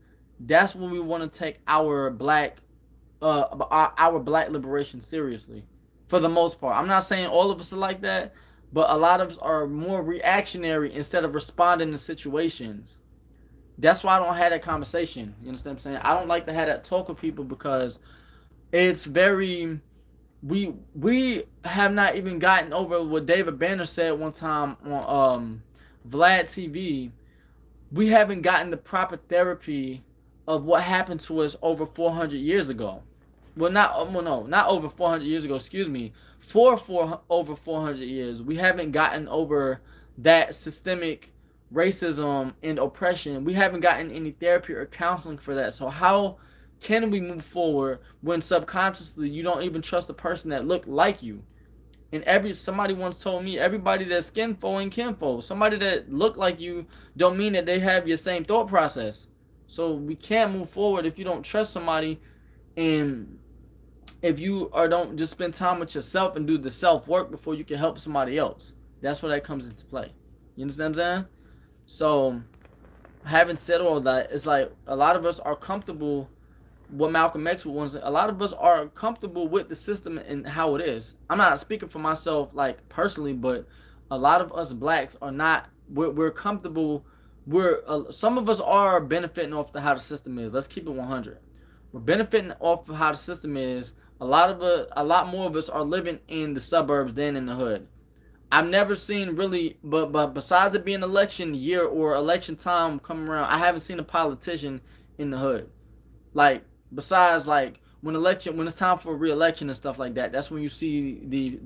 That's when we want to take our black liberation seriously. For the most part, I'm not saying all of us are like that, but a lot of us are more reactionary instead of responding to situations. That's why I don't have that conversation. You understand what I'm saying? I don't like to have that talk with people because it's very we have not even gotten over what David Banner said one time on Vlad TV. We haven't gotten the proper therapy of what happened to us over 400 years ago. Not over 400 years ago. Excuse me. For over 400 years, we haven't gotten over that systemic racism and oppression. We haven't gotten any therapy or counseling for that. So how can we move forward when subconsciously you don't even trust the person that looked like you? And somebody once told me everybody that's skinfo ain't kinfo. Somebody that look like you don't mean that they have your same thought process. So we can't move forward if you don't trust somebody, and if you or don't just spend time with yourself and do the self work before you can help somebody else. That's where that comes into play. You understand what I'm saying? So having said all that, it's like a lot of us are comfortable. What Malcolm X would want to say, a lot of us are comfortable with the system and how it is. I'm not speaking for myself like personally, but a lot of us blacks are not. We're comfortable. Some of us are benefiting off how the system is. Let's keep it 100. We're benefiting off of how the system is. A lot more of us are living in the suburbs than in the hood. I've never seen really, but besides it being election year or election time coming around, I haven't seen a politician in the hood. Like, besides like when it's time for re-election and stuff like that, that's when you see the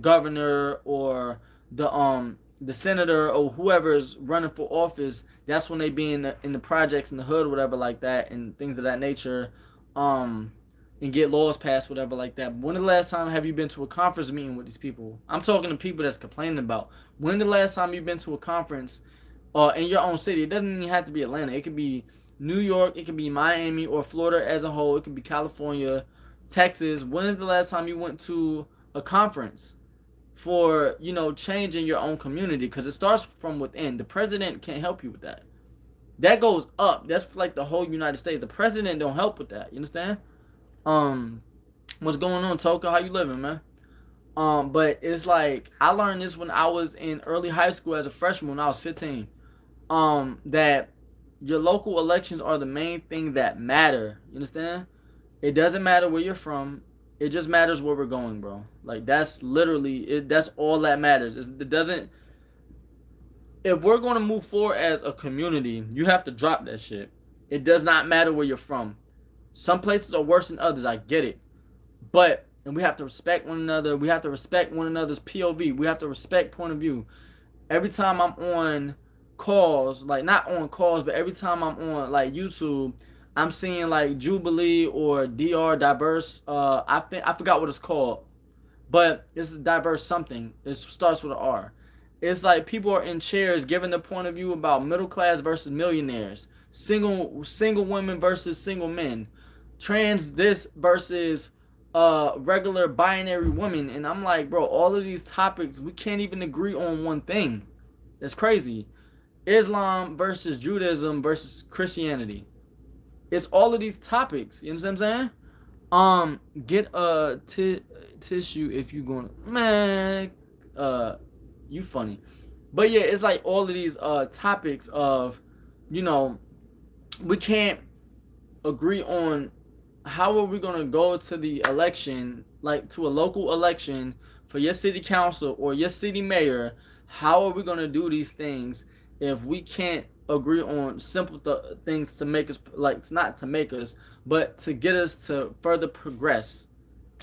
governor or the senator or whoever is running for office. That's when they be in the projects in the hood or whatever like that, and things of that nature, and get laws passed, whatever like that. When the last time have you been to a conference meeting with these people? I'm talking to people that's complaining about. When the last time you've been to a conference in your own city? It doesn't even have to be Atlanta. It could be New York, it could be Miami or Florida as a whole. It could be California, Texas. When is the last time you went to a conference for, change in your own community? Because it starts from within. The president can't help you with that. That goes up. That's like the whole United States. The president don't help with that. You understand? What's going on, Toka? How you living, man? But it's like I learned this when I was in early high school as a freshman when I was 15. That your local elections are the main thing that matter. You understand? It doesn't matter where you're from. It just matters where we're going, bro. Like that's literally it. That's all that matters. It doesn't. If we're going to move forward as a community, you have to drop that shit. It does not matter where you're from. Some places are worse than others. I get it, and we have to respect one another. We have to respect one another's POV. We have to respect point of view. Every time I'm on calls, like not on calls, but every time I'm on like YouTube, I'm seeing like Jubilee or DR Diverse. I forgot what it's called, but it's diverse something. It starts with an R. It's like people are in chairs giving their point of view about middle class versus millionaires, single women versus single men, trans this versus regular binary women, and I'm like, bro, all of these topics we can't even agree on one thing. That's crazy. Islam versus Judaism versus Christianity. It's all of these topics. You know what I'm saying? Get a tissue if you going, man. You funny, but yeah, it's like all of these topics of, you know, we can't agree on how are we gonna go to the election, like to a local election for your city council or your city mayor. How are we gonna do these things if we can't agree on simple things to make us, like not to make us, but to get us to further progress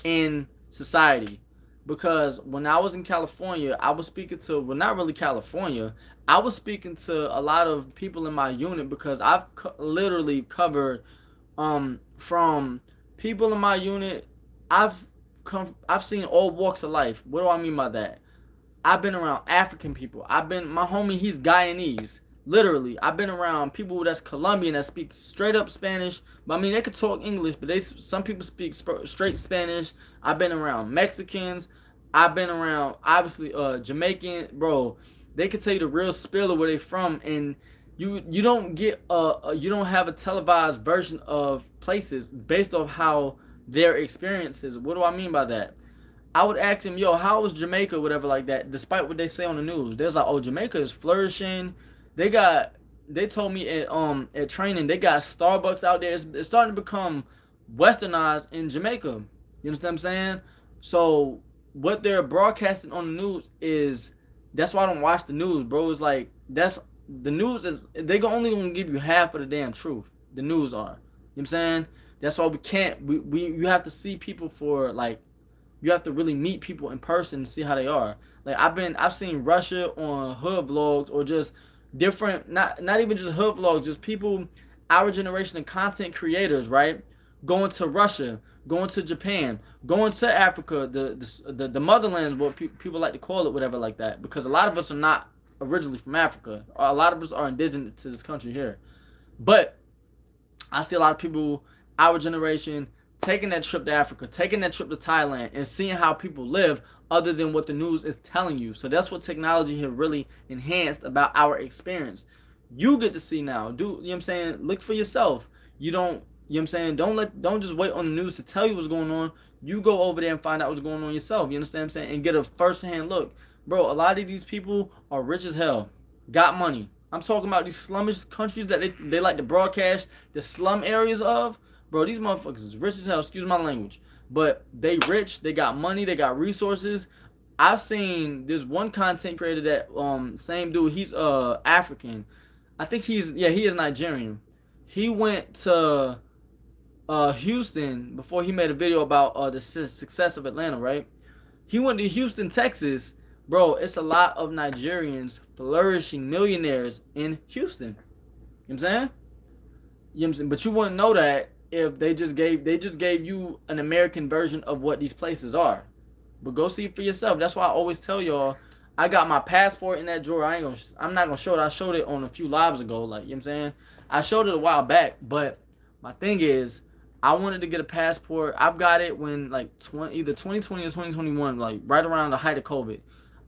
in society? Because when I was in California, I was speaking to, well, not really California, I was speaking to a lot of people in my unit, because I've literally covered from people in my unit. I've seen all walks of life. What do I mean by that? I've been around African people. My homie, he's Guyanese. Literally, I've been around people that's Colombian that speak straight up Spanish. But I mean, they could talk English, but some people speak straight Spanish. I've been around Mexicans. I've been around, obviously, Jamaican. Bro, they could tell you the real spill of where they from, and you don't get you don't have a televised version of places based off how their experiences. What do I mean by that? I would ask him, yo, how was Jamaica, whatever like that, despite what they say on the news. There's like, oh, Jamaica is flourishing. They told me at training, they got Starbucks out there. It's starting to become westernized in Jamaica. You understand what I'm saying? So what they're broadcasting on the news is, that's why I don't watch the news, bro. It's like, the news is, they only gonna give you half of the damn truth. The news are. You know what I'm saying? That's why you have to see people for, like, you have to really meet people in person and see how they are. Like, I've seen Russia on hood vlogs, or just different, not even just hood vlogs, just people, our generation of content creators, right? Going to Russia, going to Japan, going to Africa, the motherland, what people like to call it, whatever like that, because a lot of us are not originally from Africa. A lot of us are indigenous to this country here. But I see a lot of people, our generation, taking that trip to Africa, taking that trip to Thailand, and seeing how people live other than what the news is telling you. So that's what technology has really enhanced about our experience. You get to see now. You know what I'm saying? Look for yourself. You know what I'm saying? Don't just wait on the news to tell you what's going on. You go over there and find out what's going on yourself. You understand what I'm saying? And get a first-hand look. Bro, a lot of these people are rich as hell. Got money. I'm talking about these slummish countries that they like to broadcast the slum areas of. Bro, these motherfuckers is rich as hell, excuse my language. But they rich, they got money, they got resources. I've seen this one content creator that, same dude, he's African. I think he is Nigerian. He went to Houston before he made a video about the success of Atlanta, right? He went to Houston, Texas. Bro, it's a lot of Nigerians flourishing millionaires in Houston. You know what I'm saying? You know what I'm saying? But you wouldn't know that if they just gave you an American version of what these places are. But go see it for yourself. That's why I always tell y'all, I got my passport in that drawer. I'm not gonna show it. I showed it on a few lives ago. Like, you know what I'm saying? I showed it a while back, but my thing is, I wanted to get a passport. I've got it when like either 2020 or 2021, like right around the height of COVID.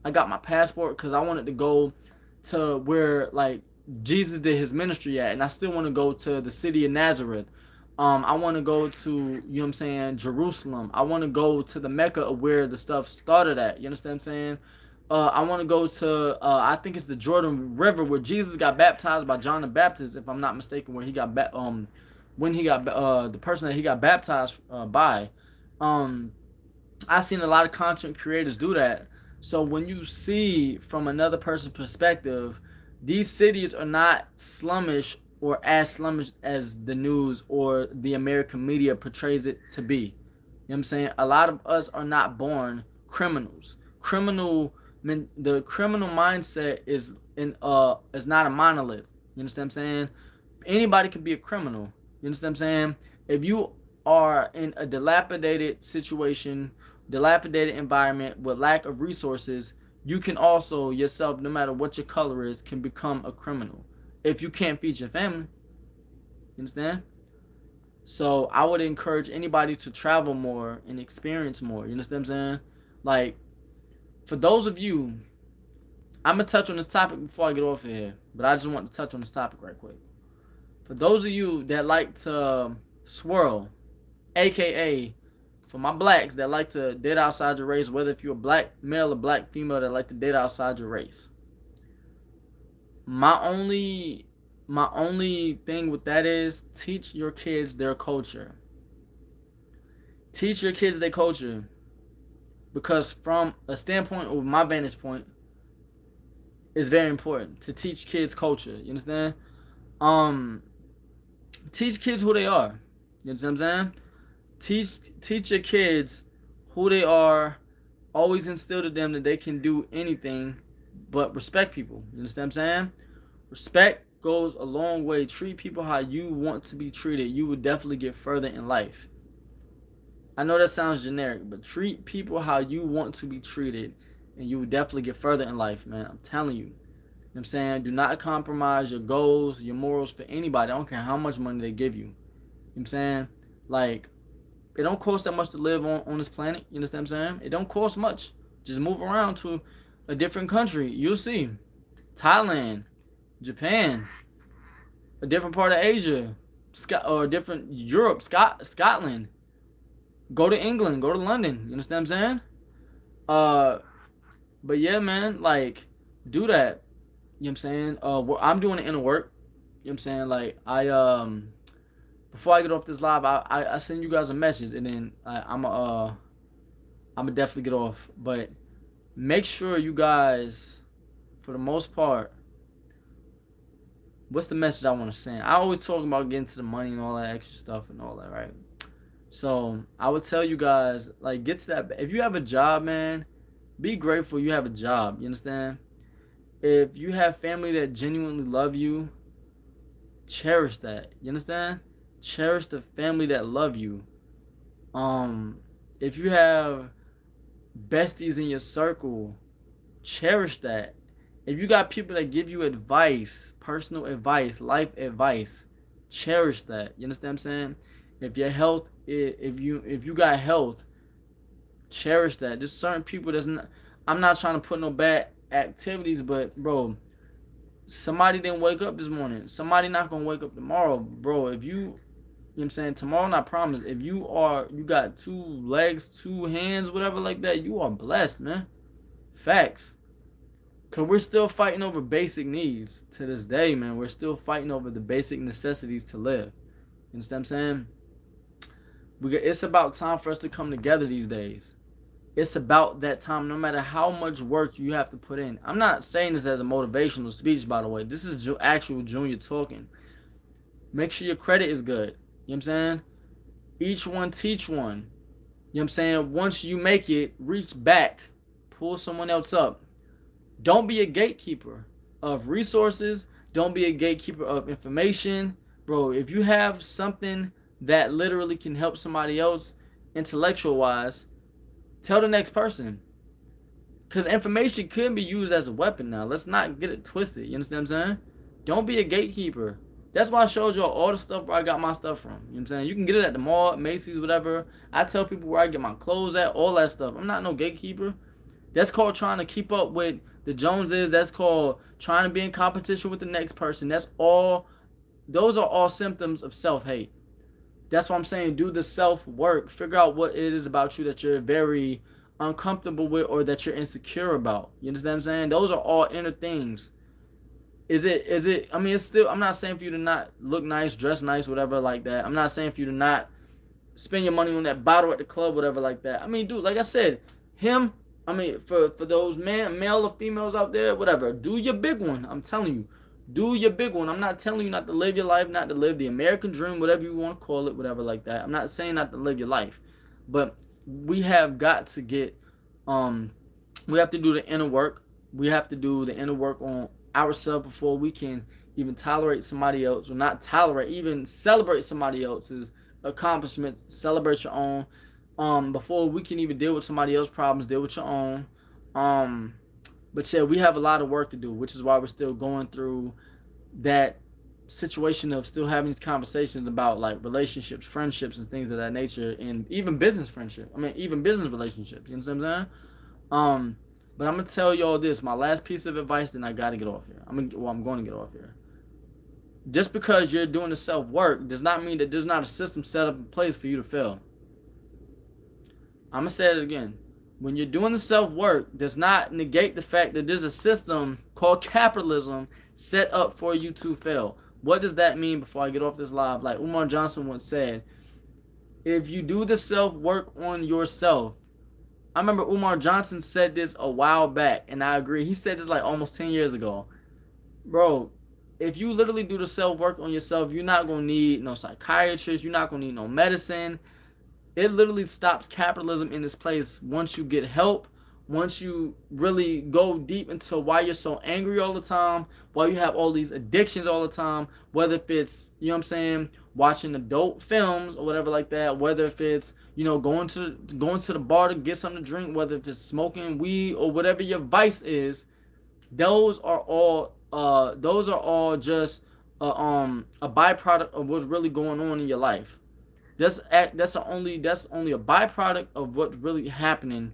I got my passport because I wanted to go to where like Jesus did his ministry at, and I still want to go to the city of Nazareth. I want to go to, you know what I'm saying, Jerusalem. I want to go to the Mecca of where the stuff started at. You understand what I'm saying? I want to go to, I think it's the Jordan River where Jesus got baptized by John the Baptist, if I'm not mistaken, where he got, the person that he got baptized by. I've seen a lot of content creators do that. So when you see from another person's perspective, these cities are not slummish or as slummish as the news or the American media portrays it to be. You know what I'm saying? A lot of us are not born criminals. Criminal The criminal mindset is not a monolith. You understand what I'm saying? Anybody can be a criminal. You understand what I'm saying? If you are in a dilapidated situation, dilapidated environment with lack of resources, you can also yourself, no matter what your color is, can become a criminal if you can't feed your family. You understand? So I would encourage anybody to travel more and experience more. You understand what I'm saying? Like, for those of you, I'm gonna touch on this topic before I get off of here, but I just want to touch on this topic right quick. For those of you that like to swirl, aka for my blacks that like to date outside your race, whether if you're a black male or black female that like to date outside your race, my only thing with that is teach your kids their culture. Teach your kids their culture, because from a standpoint of my vantage point, it's very important to teach kids culture. You understand? Um, Teach kids who they are. You understand what I'm saying? Teach your kids who they are. Always instill to them that they can do anything but respect people. You understand what I'm saying? Respect goes a long way. Treat people how you want to be treated. You will definitely get further in life. I know that sounds generic, but treat people how you want to be treated, and you will definitely get further in life, man. I'm telling you. You know what I'm saying? Do not compromise your goals, your morals for anybody. I don't care how much money they give you. You know what I'm saying? Like, it don't cost that much to live on this planet. You understand what I'm saying? It don't cost much. Just move around to a different country. You'll see. Thailand, Japan, a different part of Asia, or different Europe, Scotland. Go to England, go to London. You understand what I'm saying? Uh, but yeah, man, like, do that. You know what I'm saying? I'm doing the inner work. You know what I'm saying? Like, before I get off this live, I send you guys a message, and then I'm definitely get off. But make sure you guys, for the most part, what's the message I want to send? I always talk about getting to the money and all that extra stuff and all that, right? So I would tell you guys, like, get to that. If you have a job, man, be grateful you have a job. You understand? If you have family that genuinely love you, cherish that. You understand? Cherish the family that love you. If you have besties in your circle, cherish that. If you got people that give you advice, personal advice, life advice, cherish that. You understand what I'm saying? If your health, if you got health, cherish that. There's certain people that's not. I'm not trying to put no bad activities, but bro, somebody didn't wake up this morning. Somebody not gonna wake up tomorrow, bro. If you know what I'm saying, tomorrow not promised. If you got 2 legs, 2 hands, whatever like that, you are blessed, man. Facts. Cause we're still fighting over basic needs to this day, man. We're still fighting over the basic necessities to live. You understand what I'm saying? It's about time for us to come together these days. It's about that time, no matter how much work you have to put in. I'm not saying this as a motivational speech, by the way. This is actual Junior talking. Make sure your credit is good. You know what I'm saying? Each one teach one. You know what I'm saying? Once you make it, reach back. Pull someone else up. Don't be a gatekeeper of resources. Don't be a gatekeeper of information. Bro, if you have something that literally can help somebody else intellectual wise, tell the next person. Because information can be used as a weapon now. Let's not get it twisted. You understand what I'm saying? Don't be a gatekeeper. That's why I showed y'all all the stuff where I got my stuff from. You know what I'm saying? You can get it at the mall, Macy's, whatever. I tell people where I get my clothes at, all that stuff. I'm not no gatekeeper. That's called trying to keep up with the Joneses. That's called trying to be in competition with the next person. Those are all symptoms of self-hate. That's why I'm saying do the self-work. Figure out what it is about you that you're very uncomfortable with or that you're insecure about. You understand what I'm saying? Those are all inner things. I mean, it's still, I'm not saying for you to not look nice, dress nice, whatever like that. I'm not saying for you to not spend your money on that bottle at the club, whatever like that. I mean, dude, like I said, for those male or females out there, whatever, do your big one. I'm telling you. Do your big one. I'm not telling you not to live your life, not to live the American dream, whatever you want to call it, whatever like that. I'm not saying not to live your life. But we have got to get We have to do the inner work. We have to do the inner work on ourselves before we can even tolerate somebody else, or not tolerate, even celebrate somebody else's accomplishments. Celebrate your own. Before we can even deal with somebody else's problems, deal with your own. Um, but yeah, we have a lot of work to do, which is why we're still going through that situation of still having these conversations about like relationships, friendships, and things of that nature, and even business friendship. I mean, even business relationships. You know what I'm saying? Um, but I'm gonna tell y'all this. My last piece of advice, then I gotta get off here. I'm going to get off here. Just because you're doing the self work does not mean that there's not a system set up in place for you to fail. I'm gonna say it again. When you're doing the self work, does not negate the fact that there's a system called capitalism set up for you to fail. What does that mean? Before I get off this live, like Umar Johnson once said, if you do the self work on yourself, I remember Umar Johnson said this a while back, and I agree. He said this like almost 10 years ago. Bro, if you literally do the self work on yourself, you're not going to need no psychiatrist. You're not going to need no medicine. It literally stops capitalism in its place once you get help, once you really go deep into why you're so angry all the time, why you have all these addictions all the time, whether if it's, you know what I'm saying, watching adult films or whatever like that, whether if it's, you know, going to the bar to get something to drink, whether if it's smoking weed or whatever your vice is, those are all just a byproduct of what's really going on in your life. That's only a byproduct of what's really happening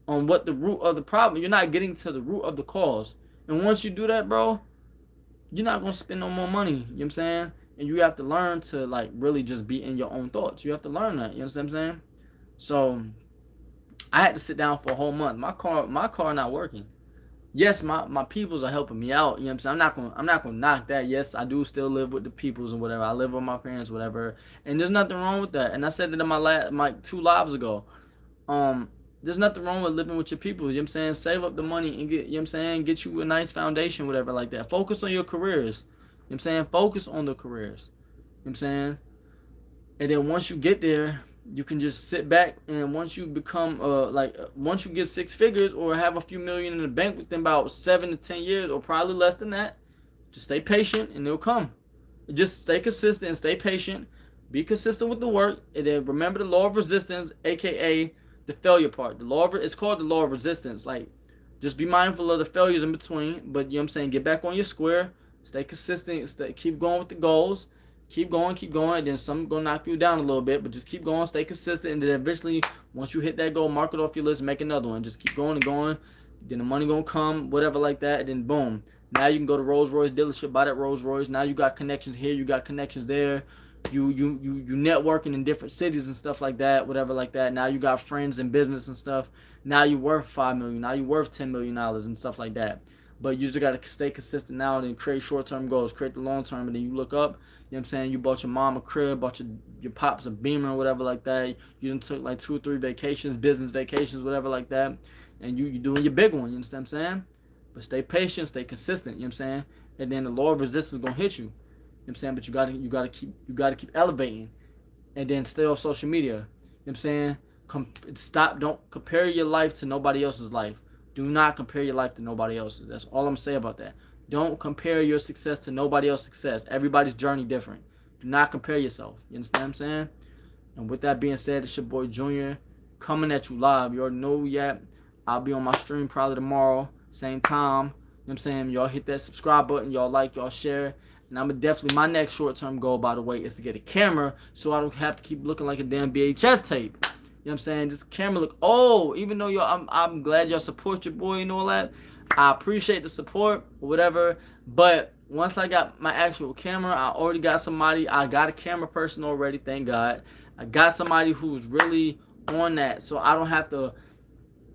on what the root of the problem. You're not getting to the root of the cause. And once you do that, bro, you're not gonna spend no more money. You know what I'm saying? And you have to learn to like really just be in your own thoughts. You have to learn that. You know what I'm saying? So I had to sit down for a whole month. My car not working. Yes, my peoples are helping me out. You know what I'm saying? I'm not gonna knock that. Yes, I do still live with the peoples and whatever. I live with my parents, whatever. And there's nothing wrong with that. And I said that in my 2 lives ago. Um, there's nothing wrong with living with your people. You know what I'm saying? Save up the money and get, you know what I'm saying, get you a nice foundation, whatever like that. Focus on your careers. You know what I'm saying? Focus on the careers. You know what I'm saying? And then once you get there, you can just sit back, and once you become once you get 6 figures or have a few million in the bank within about 7 to 10 years, or probably less than that, just stay patient and it'll come. Just stay consistent and stay patient. Be consistent with the work, and then remember the law of resistance, aka the failure part. It's called the law of resistance. Like, just be mindful of the failures in between, but you know what I'm saying, get back on your square, stay consistent, keep going with the goals, keep going, and then something's gonna knock you down a little bit, but just keep going, stay consistent, and then eventually, once you hit that goal, mark it off your list, make another one. Just keep going and going. Then the money gonna come, whatever like that, and then boom. Now you can go to Rolls Royce dealership, buy that Rolls Royce. Now you got connections here, you got connections there. You networking in different cities and stuff like that, whatever like that. Now you got friends in business and stuff. Now you worth $5 million. Now you worth $10 million and stuff like that. But you just gotta stay consistent now and create short-term goals, create the long-term, and then you look up. You know what I'm saying? You bought your mom a crib, bought your pops a Beamer or whatever like that. You done took like 2 or 3 vacations, business vacations, whatever like that, and you doing your big one. You understand what I'm saying? But stay patient, stay consistent. You know what I'm saying? And then the law of resistance gonna hit you. You know what I'm saying? But you gotta keep elevating, and then stay off social media. You know what I'm saying? Don't compare your life to nobody else's life. Do not compare your life to nobody else's. That's all I'm saying about that. Don't compare your success to nobody else's success. Everybody's journey different. Do not compare yourself. You understand what I'm saying? And with that being said, it's your boy Junior coming at you live. You already know yet. I'll be on my stream probably tomorrow, same time. You know what I'm saying? Y'all hit that subscribe button. Y'all like, y'all share. And I'm definitely, my next short-term goal, by the way, is to get a camera so I don't have to keep looking like a damn VHS tape. You know what I'm saying? This camera look, oh, even though I'm glad y'all support your boy and all that. I appreciate the support or whatever. But once I got my actual camera, I already got somebody. I got a camera person already, thank God. I got somebody who's really on that. So I don't have to,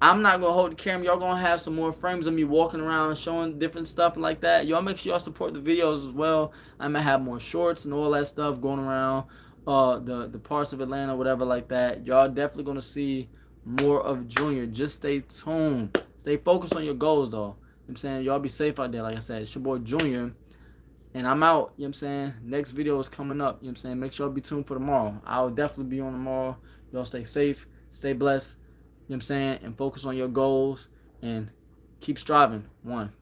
I'm not gonna hold the camera. Y'all gonna have some more frames of me walking around showing different stuff and like that. Y'all make sure y'all support the videos as well. I might have more shorts and all that stuff going around the parts of Atlanta, whatever like that. Y'all definitely gonna see more of Junior. Just stay tuned. Stay focused on your goals though. You know what I'm saying? Y'all be safe out there. Like I said, it's your boy Junior. And I'm out. You know what I'm saying? Next video is coming up. You know what I'm saying? Make sure y'all be tuned for tomorrow. I'll definitely be on tomorrow. Y'all stay safe, stay blessed. You know what I'm saying? And focus on your goals. and keep striving. One.